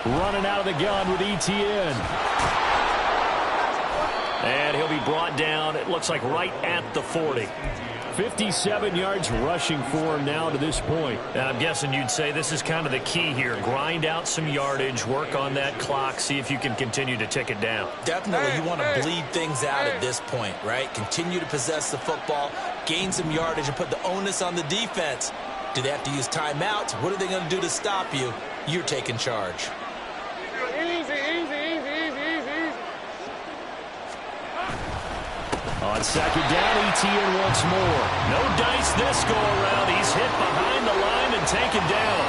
Running out of the gun with ETN. And he'll be brought down, it looks like right at the 40. 57 yards rushing for him now to this point. And I'm guessing you'd say this is kind of the key here. Grind out some yardage, work on that clock, see if you can continue to tick it down. Definitely, you want to bleed things out at this point, right? Continue to possess the football, gain some yardage, and put the onus on the defense. Do they have to use timeouts? What are they going to do to stop you? You're taking charge. On second down, ETN once more. No dice this go-around. He's hit behind the line and taken down.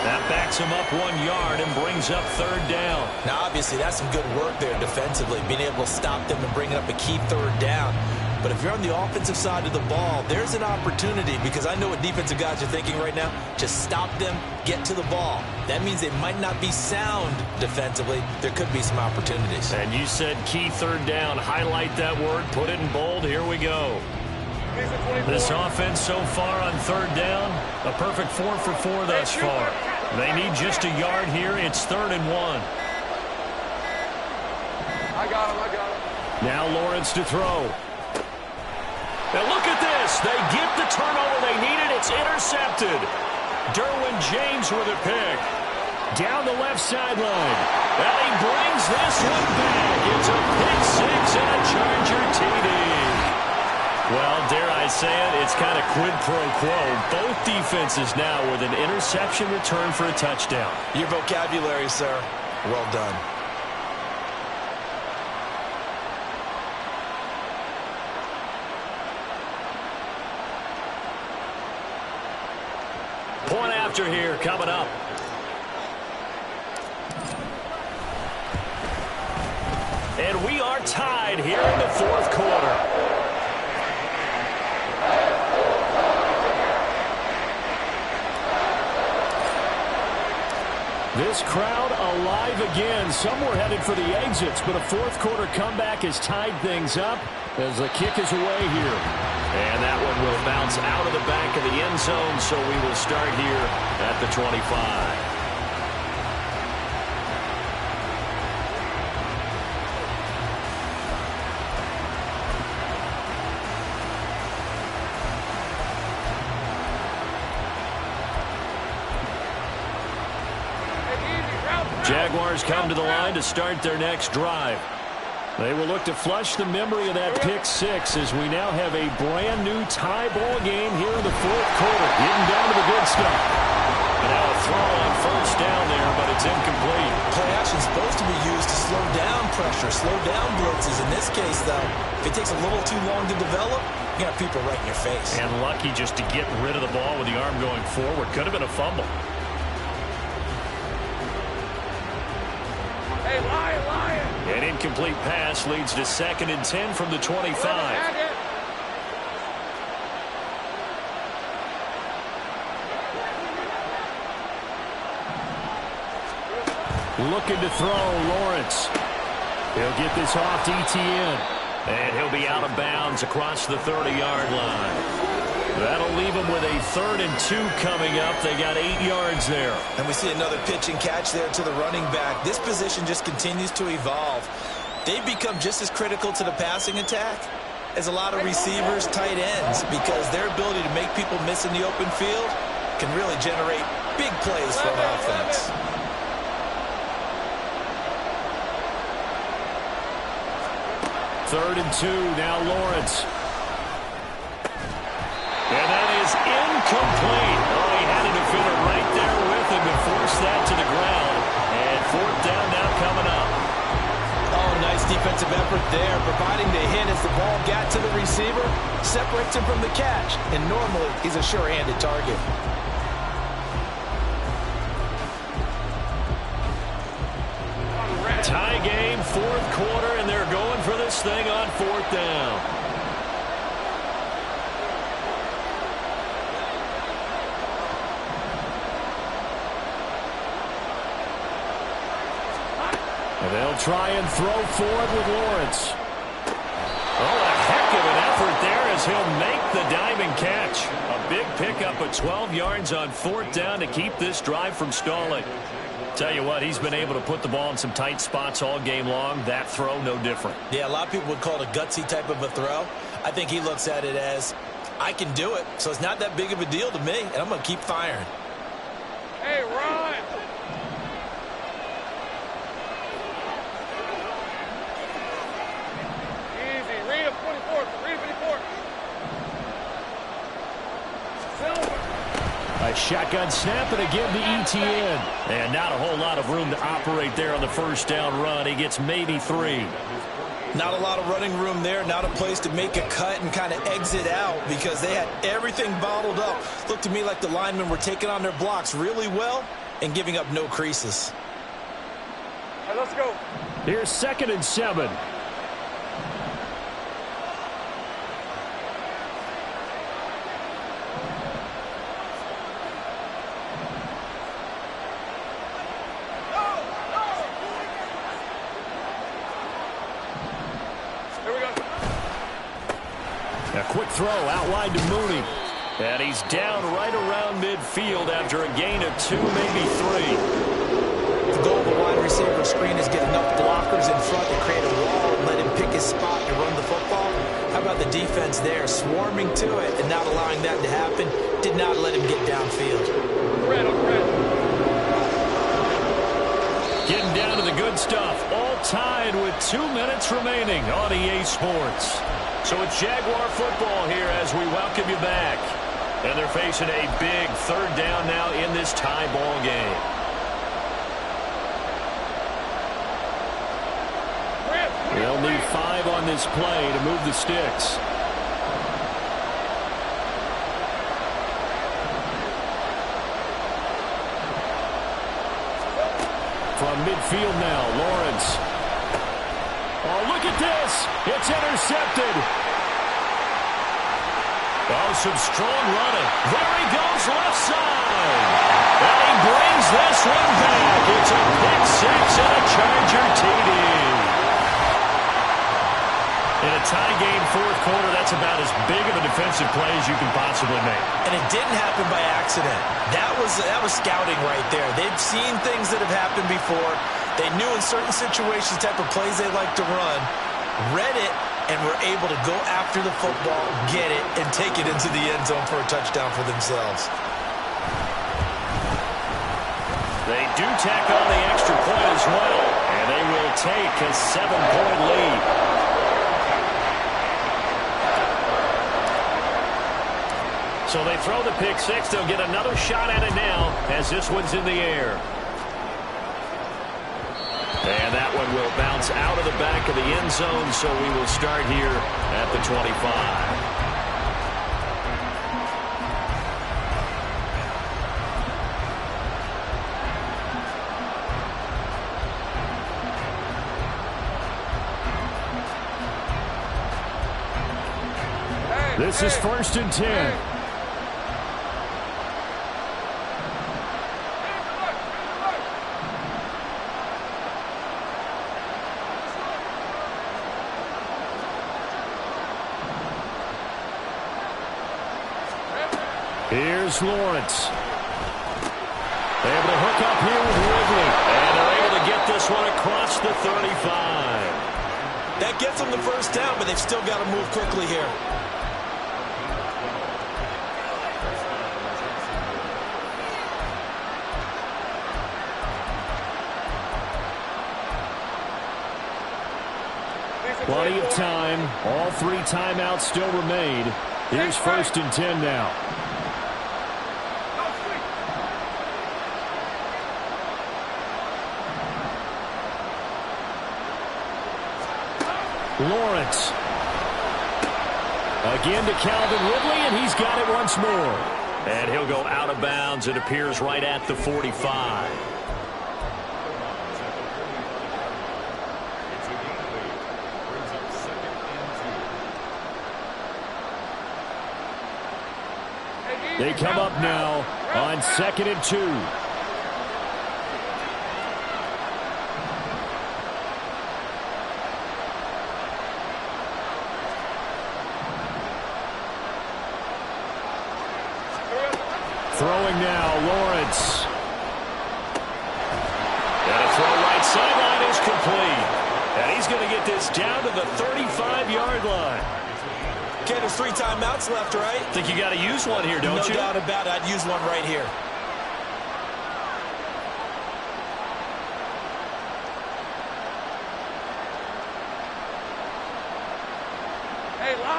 That backs him up 1 yard and brings up third down. Now, obviously, that's some good work there defensively, being able to stop them and bring up a key third down. But if you're on the offensive side of the ball, there's an opportunity, because I know what defensive guys are thinking right now. Just stop them, get to the ball. That means they might not be sound defensively. There could be some opportunities. And you said key third down. Highlight that word, put it in bold. Here we go. This offense so far on third down, a perfect 4 for 4 thus far. They need just a yard here. It's 3rd and 1. I got him. Now Lawrence to throw. Now look at this. They get the turnover they needed. It's intercepted. Derwin James with a pick. Down the left sideline. And he brings this one back. It's a pick six and a Charger TD. Well, dare I say it, it's kind of quid pro quo. Both defenses now with an interception return for a touchdown. Your vocabulary, sir. Well done. Point after here coming up. And we are tied here in the 4th quarter. This crowd alive again. Some were headed for the exits, but a 4th quarter comeback has tied things up as the kick is away here. And that one will bounce out of the back of the end zone, so we will start here at the 25. Jaguars come to the line to start their next drive. They will look to flush the memory of that pick six as we now have a brand new tie ball game here in the 4th quarter. Getting down to the good stuff. And now a throw on first down there, but it's incomplete. Play action is supposed to be used to slow down pressure, slow down blitzes. In this case, though, if it takes a little too long to develop, you got people right in your face. And lucky just to get rid of the ball with the arm going forward. Could have been a fumble. Hey, Lion! An incomplete pass leads to 2nd and 10 from the 25. Looking to throw, Lawrence. He'll get this off to ETN. And he'll be out of bounds across the 30-yard line. That'll leave them with a 3rd and 2 coming up. They got 8 yards there. And we see another pitch and catch there to the running back. This position just continues to evolve. They've become just as critical to the passing attack as a lot of receivers, tight ends, because their ability to make people miss in the open field can really generate big plays for an offense. 3rd and 2, now Lawrence. And that is incomplete. Oh, he had a defender right there with him and forced that to the ground. And 4th down now coming up. Oh, nice defensive effort there, providing the hit as the ball got to the receiver, separates him from the catch, and normally he's a sure-handed target. Tie game, 4th quarter, and they're going for this thing on 4th down. And they'll try and throw forward with Lawrence. Oh, a heck of an effort there as he'll make the diving catch. A big pickup of 12 yards on 4th down to keep this drive from stalling. Tell you what, he's been able to put the ball in some tight spots all game long. That throw, no different. Yeah, a lot of people would call it a gutsy type of a throw. I think he looks at it as, I can do it, so it's not that big of a deal to me, and I'm going to keep firing. Hey, Ron! Easy. Read him 24. Read 54. Silver. A shotgun snap and again to ETN. And not a whole lot of room to operate there on the 1st down run. He gets maybe 3. Not a lot of running room there, not a place to make a cut and kind of exit out because they had everything bottled up. Looked to me like the linemen were taking on their blocks really well and giving up no creases. All right, let's go. Here's 2nd and 7. A quick throw out wide to Mooney. And he's down right around midfield after a gain of 2, maybe 3. The goal of a wide receiver screen is get enough blockers in front to create a wall and let him pick his spot to run the football. How about the defense there, swarming to it and not allowing that to happen? Did not let him get downfield. Red on red. Getting down to the good stuff. All tied with 2 minutes remaining on EA Sports. So it's Jaguar football here as we welcome you back. And they're facing a big 3rd down now in this tie ball game. They'll need 5 on this play to move the sticks. From midfield now, Lawrence. Oh, look at this. It's intercepted. Oh, some strong running. There he goes, left side. And he brings this one back. It's a pick 6 and a Charger TD. In a tie game, 4th quarter, that's about as big of a defensive play as you can possibly make. And it didn't happen by accident. That was scouting right there. They've seen things that have happened before. They knew in certain situations type of plays they like to run, read it, and were able to go after the football, get it, and take it into the end zone for a touchdown for themselves. They do tack on the extra point as well, and they will take a 7-point lead. So they throw the pick 6. They'll get another shot at it now as this one's in the air. And that one will bounce out of the back of the end zone, so we will start here at the 25. This is 1st and 10. Here's Lawrence. Able to hook up here with Ridley. And they're able to get this one across the 35. That gets them the 1st down, but they've still got to move quickly here. Lisa, Plenty of time. All 3 timeouts still remain. Here's 1st and 10 now. Lawrence. Again to Calvin Ridley, and he's got it once more. And he'll go out of bounds. It appears right at the 45. They come up now on 2nd and 2. Throwing now, Lawrence. And a throw right sideline is complete. And he's going to get this down to the 35-yard line. Okay, there's 3 timeouts left, right? Think you got to use one here, don't you? No doubt about it. I'd use one right here.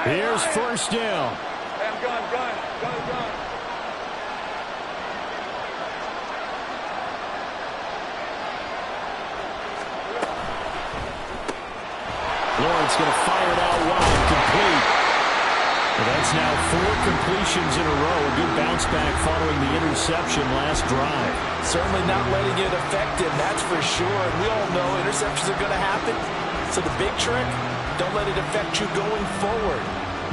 Here's 1st down. Gun. Lawrence going to fire it out wide, complete. Well, that's now 4 completions in a row. Good bounce back following the interception last drive. Certainly not letting it affect him, that's for sure. And we all know interceptions are going to happen. So the big trick, don't let it affect you going forward.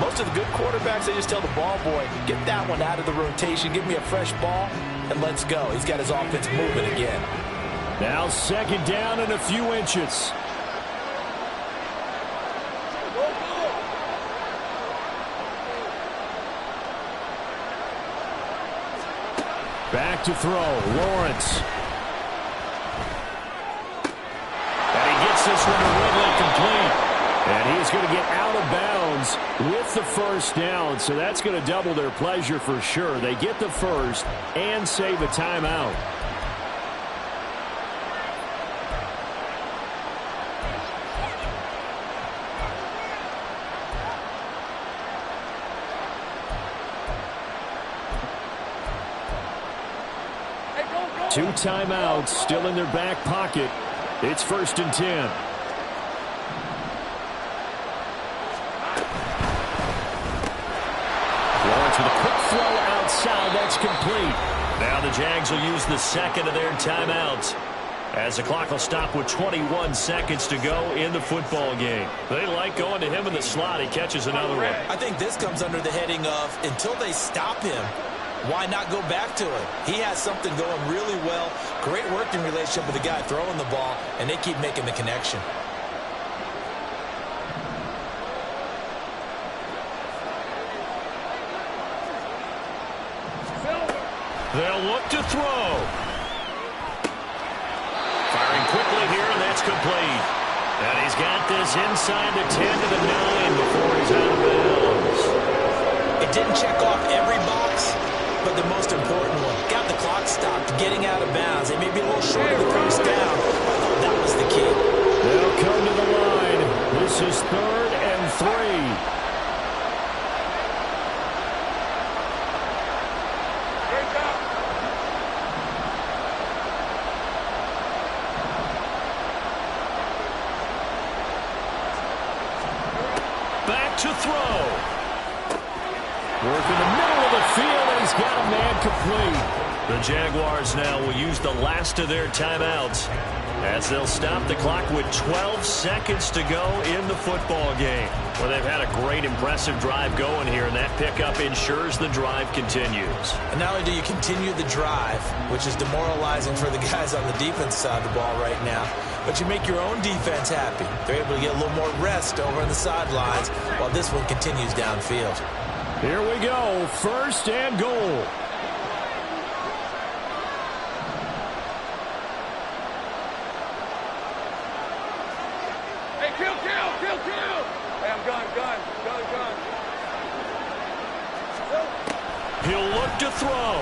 Most of the good quarterbacks, they just tell the ball boy, get that one out of the rotation, give me a fresh ball, and let's go. He's got his offense moving again. Now 2nd down and a few inches. Back to throw, Lawrence. And he gets this one to Ridley complete. And he's going to get out of bounds with the 1st down. So that's going to double their pleasure for sure. They get the 1st and save a timeout. Two timeouts still in their back pocket. It's 1st and 10. Lawrence with a quick throw outside. That's complete. Now the Jags will use the 2nd of their timeouts, as the clock will stop with 21 seconds to go in the football game. They like going to him in the slot. He catches another one. I think this comes under the heading of, until they stop him, why not go back to him? He has something going really well. Great working relationship with the guy throwing the ball, and they keep making the connection. They'll look to throw. Firing quickly here, and that's complete. And he's got this inside the 10 to the 9 before he's out of bounds. It didn't check off every box, but the most important one. Got the clock stopped, getting out of bounds. They may be a little short of the 1st down. I thought that was the key. They'll come to the line. This is 3rd and 3. Back to throw. Work in the middle of the field, and he's got a man complete. The Jaguars now will use the last of their timeouts, as they'll stop the clock with 12 seconds to go in the football game. Well, they've had a great, impressive drive going here, and that pickup ensures the drive continues. And not only do you continue the drive, which is demoralizing for the guys on the defense side of the ball right now, but you make your own defense happy. They're able to get a little more rest over on the sidelines while this one continues downfield. Here we go, 1st and goal. Kill. Hey, I'm gun. He'll look to throw.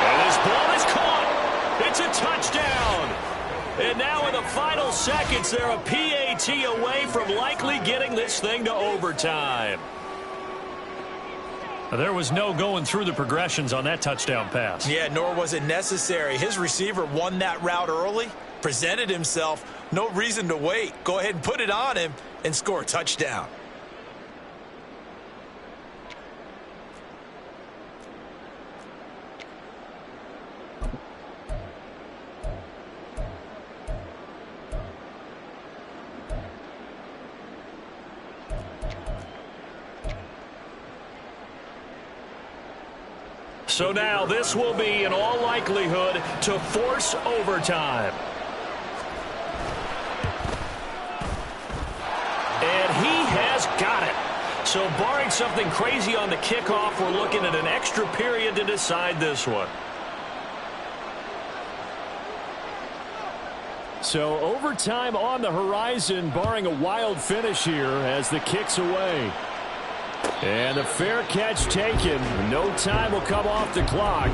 And this ball is caught. It's a touchdown. And now in the final seconds, they're a PAT away from likely getting this thing to overtime. There was no going through the progressions on that touchdown pass. Yeah, nor was it necessary. His receiver won that route early, presented himself. No reason to wait. Go ahead and put it on him and score a touchdown. So now this will be, in all likelihood, to force overtime. And he has got it. So barring something crazy on the kickoff, we're looking at an extra period to decide this one. So overtime on the horizon, barring a wild finish here as the kick's away. And the fair catch taken. No time will come off the clock.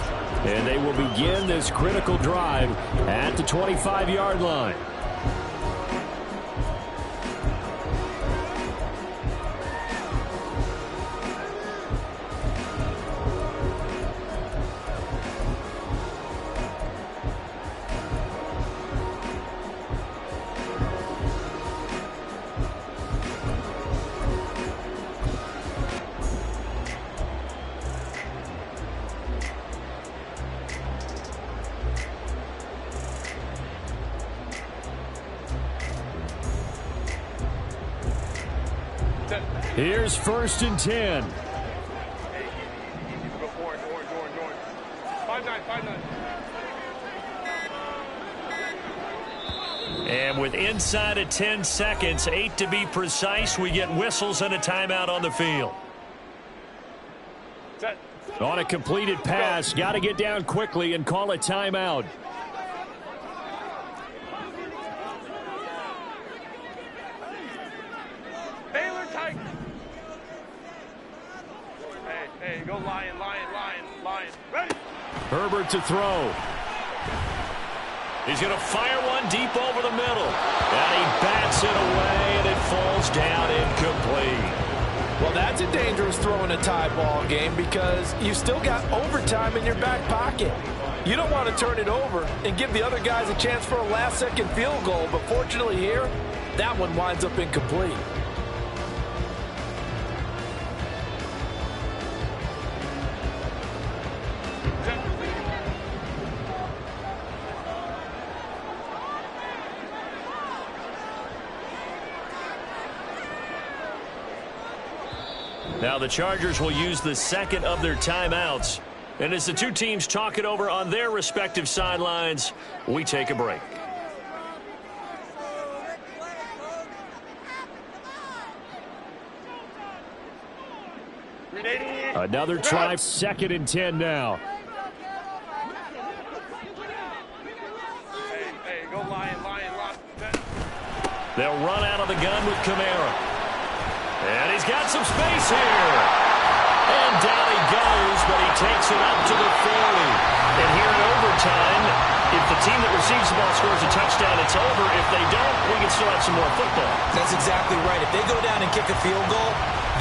And they will begin this critical drive at the 25-yard line. Here's 1st and 10. Orange. 5-9. And with inside of 10 seconds, 8 to be precise, we get whistles and a timeout on the field. Set. On a completed pass, got to get down quickly and call a timeout. Baylor tight. Hey, go Lion. Ready? Herbert to throw. He's going to fire one deep over the middle. And he bats it away, and it falls down incomplete. Well, that's a dangerous throw in a tie ball game because you still got overtime in your back pocket. You don't want to turn it over and give the other guys a chance for a last-second field goal, but fortunately here, that one winds up incomplete. Now the Chargers will use the second of their timeouts. And as the two teams talk it over on their respective sidelines, we take a break. Another try, 2nd and 10 now. Hey, go Lion. They'll run out of the gun with Kamara. And he's got some space here. And down he goes, but he takes it up to the 40. And here in overtime, if the team that receives the ball scores a touchdown, it's over. If they don't, we can still have some more football. That's exactly right. If they go down and kick a field goal,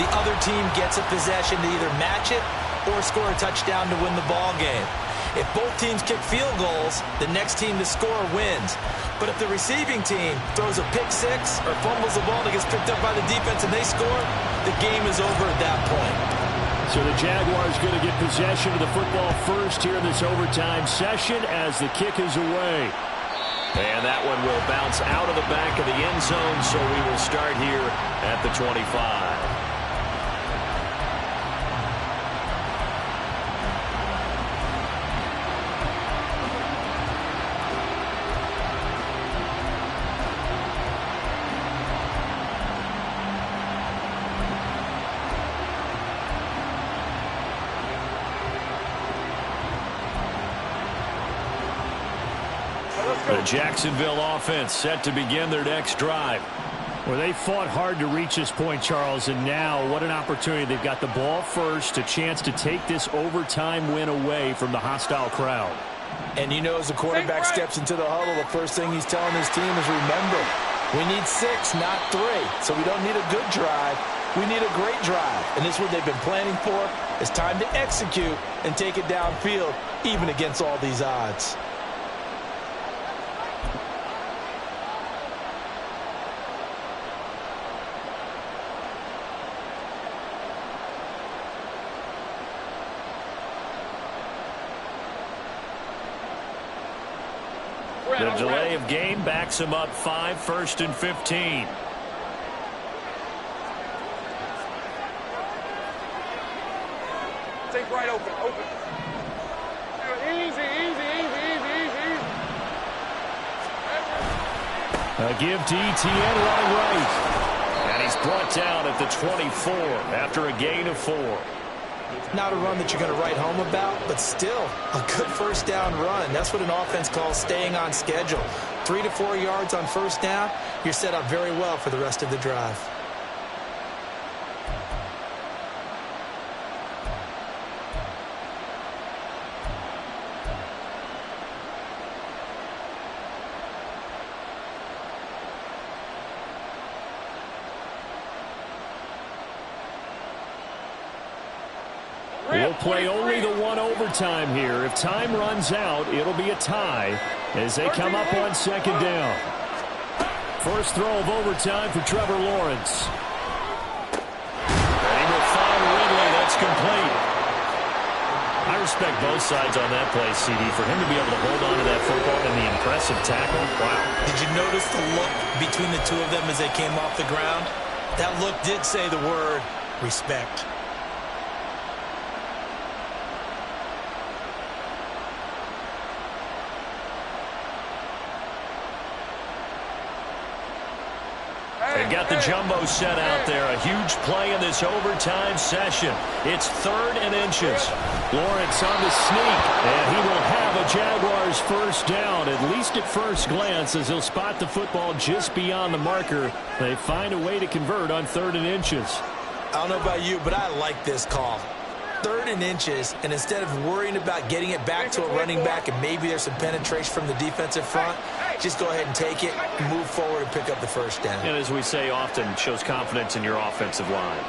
the other team gets a possession to either match it or score a touchdown to win the ball game. If both teams kick field goals, the next team to score wins. But if the receiving team throws a pick six or fumbles the ball that gets picked up by the defense and they score, the game is over at that point. So the Jaguars going to get possession of the football first here in this overtime session as the kick is away. And that one will bounce out of the back of the end zone, so we will start here at the 25. The Jacksonville offense set to begin their next drive. Well, they fought hard to reach this point, Charles, and now what an opportunity. They've got the ball first, a chance to take this overtime win away from the hostile crowd. And you know, as the quarterback steps into the huddle, the first thing he's telling his team is, remember, we need 6, not 3. So we don't need a good drive. We need a great drive. And this is what they've been planning for. It's time to execute and take it downfield, even against all these odds. The delay of game backs him up 5, 1st and 15. Take right open. Easy. A give to ETN running right. And he's brought down at the 24 after a gain of 4. Not a run that you're going to write home about, but still a good first down run. That's what an offense calls staying on schedule. 3 to 4 yards on first down, you're set up very well for the rest of the drive. We'll play only the 1 overtime here. If time runs out, it'll be a tie as they come up on 2nd down. First throw of overtime for Trevor Lawrence. And he will find Ridley. That's complete. I respect both sides on that play, CD. For him to be able to hold on to that football and the impressive tackle, wow. Did you notice the look between the two of them as they came off the ground? That look did say the word respect. They've got the jumbo set out there. A huge play in this overtime session. It's 3rd and inches. Lawrence on the sneak, and he will have a Jaguars first down, at least at first glance, as he'll spot the football just beyond the marker. They find a way to convert on 3rd and inches. I don't know about you, but I like this call. 3rd and inches, and instead of worrying about getting it back to a running back and maybe there's some penetration from the defensive front, just go ahead and take it, move forward, and pick up the first down. And as we say often, shows confidence in your offensive line.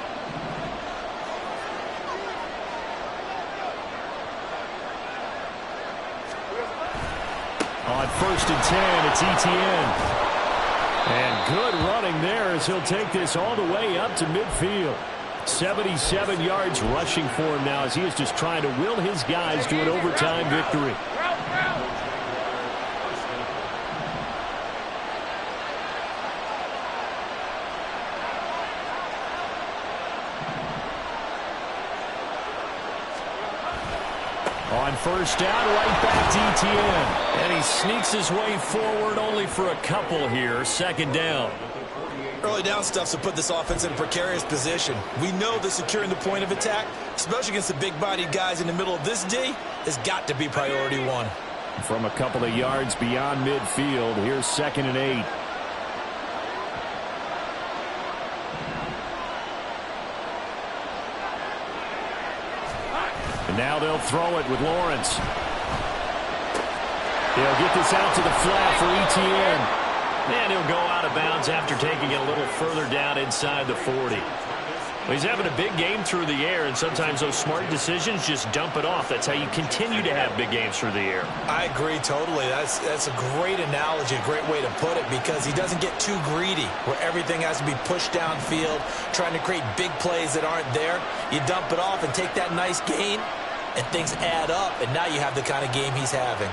On 1st and 10, it's ETN. And good running there as he'll take this all the way up to midfield. 77 yards rushing for him now as he is just trying to will his guys to an overtime victory. On first down, right back to ETN. And he sneaks his way forward only for a couple here. 2nd down. Early down stuff to put this offense in a precarious position. We know that securing the point of attack, especially against the big-bodied guys in the middle of this D, has got to be priority 1. From a couple of yards beyond midfield, here's 2nd and 8. And now they'll throw it with Lawrence. He'll get this out to the flat for ETN. And he'll go out of bounds after taking it a little further down inside the 40. Well, he's having a big game through the air, and sometimes those smart decisions just dump it off. That's how you continue to have big games through the air. I agree totally. That's a great analogy, a great way to put it, because he doesn't get too greedy where everything has to be pushed downfield, trying to create big plays that aren't there. You dump it off and take that nice gain, and things add up, and now you have the kind of game he's having.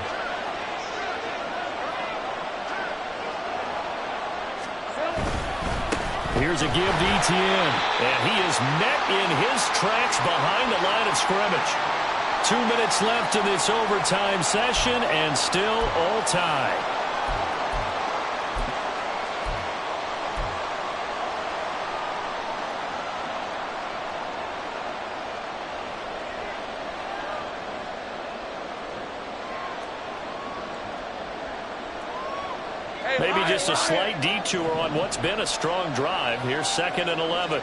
Here's a give to ETN, and he is met in his tracks behind the line of scrimmage. 2 minutes left in this overtime session, and still all tied. Maybe just a slight detour on what's been a strong drive. Here's 2nd and 11.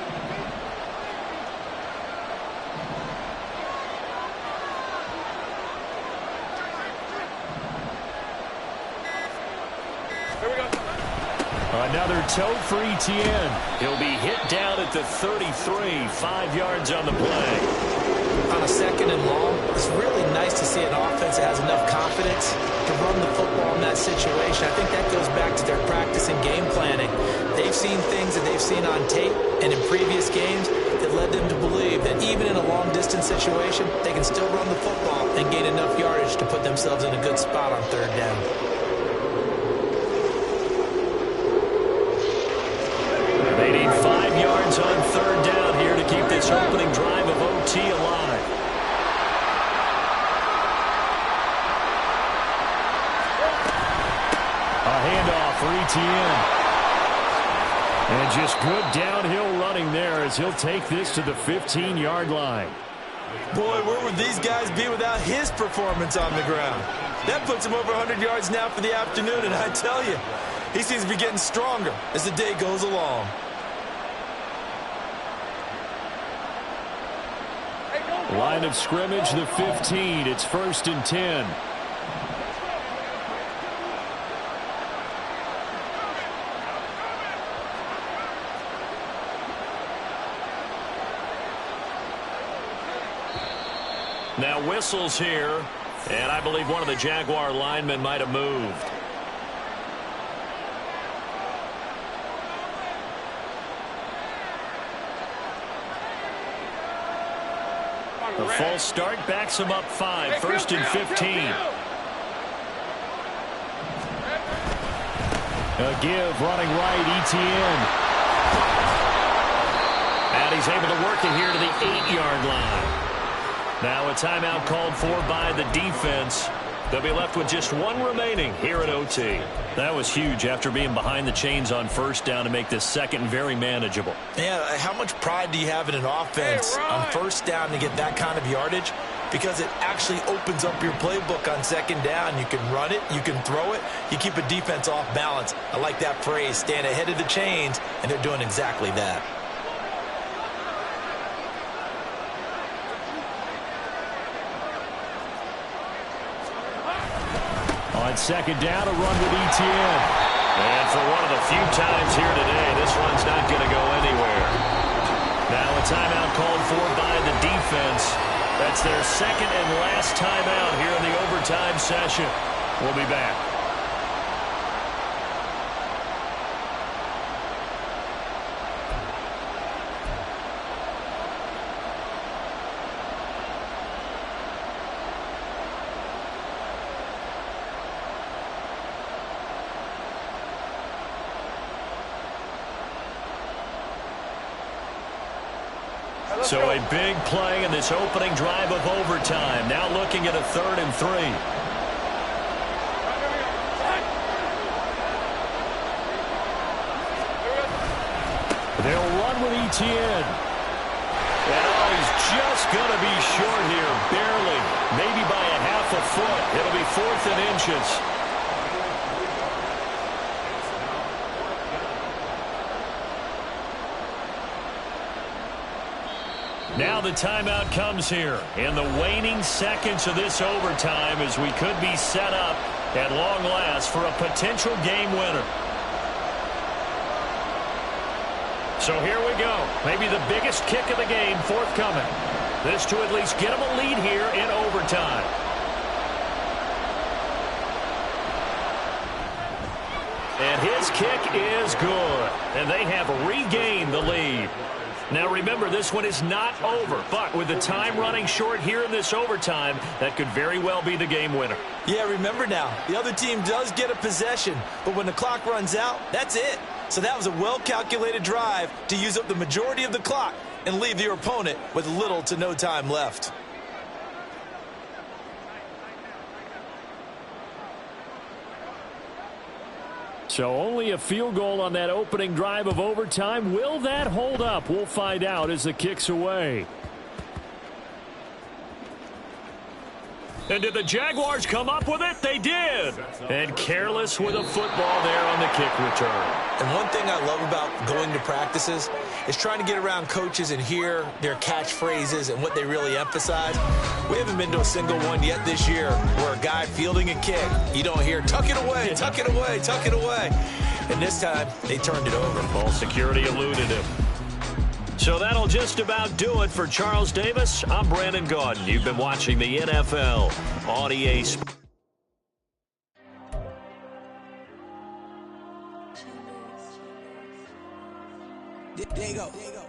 Another toe for Etienne. He'll be hit down at the 33, 5 yards on the play. On a 2nd and long, it's really nice to see an offense that has enough confidence to run the football in that situation. I think that goes back to their practice and game planning. They've seen things that they've seen on tape and in previous games that led them to believe that even in a long-distance situation, they can still run the football and gain enough yardage to put themselves in a good spot on 3rd down. They need 5 yards on 3rd down here to keep this opening drive of OT alive. A handoff for Etienne. And just good downhill running there as he'll take this to the 15-yard line. Boy, where would these guys be without his performance on the ground? That puts him over 100 yards now for the afternoon, and I tell you, he seems to be getting stronger as the day goes along. Line of scrimmage, the 15. It's 1st and 10. Now whistles here, and I believe one of the Jaguar linemen might have moved. The false start backs him up 5, 1st and 15. A give running right, Etienne. And he's able to work it here to the 8-yard line. Now a timeout called for by the defense. They'll be left with just 1 remaining here at OT. That was huge after being behind the chains on 1st down to make this 2nd very manageable. Yeah, how much pride do you have in an offense on 1st down to get that kind of yardage? Because it actually opens up your playbook on 2nd down. You can run it, you can throw it, you keep a defense off balance. I like that phrase, stand ahead of the chains, and they're doing exactly that. On 2nd down, a run with Etienne. And for one of the few times here today, this run's not going to go anywhere. Now a timeout called for by the defense. That's their 2nd and last timeout here in the overtime session. We'll be back. So a big play in this opening drive of overtime. Now looking at a 3rd and 3. They'll run with Etienne. And he's just going to be short here, barely. Maybe by a half a foot. It'll be 4th and inches. Now the timeout comes here in the waning seconds of this overtime as we could be set up at long last for a potential game winner. So here we go. Maybe the biggest kick of the game forthcoming. This to at least get them a lead here in overtime. And his kick is good. And they have regained the lead. Now remember, this one is not over, but with the time running short here in this overtime, that could very well be the game winner. Yeah, remember now, the other team does get a possession, but when the clock runs out, that's it. So that was a well-calculated drive to use up the majority of the clock and leave your opponent with little to no time left. So only a field goal on that opening drive of overtime. Will that hold up? We'll find out as the kick's away. And did the Jaguars come up with it? They did. And careless with a football there on the kick return. And one thing I love about going to practices is trying to get around coaches and hear their catchphrases and what they really emphasize. We haven't been to a single one yet this year where a guy fielding a kick, you don't hear, tuck it away, tuck it away, tuck it away. And this time, they turned it over. Ball security eluded him. So that'll just about do it for Charles Davis. I'm Brandon Gaudin. You've been watching the NFL on EA Sports. There you go.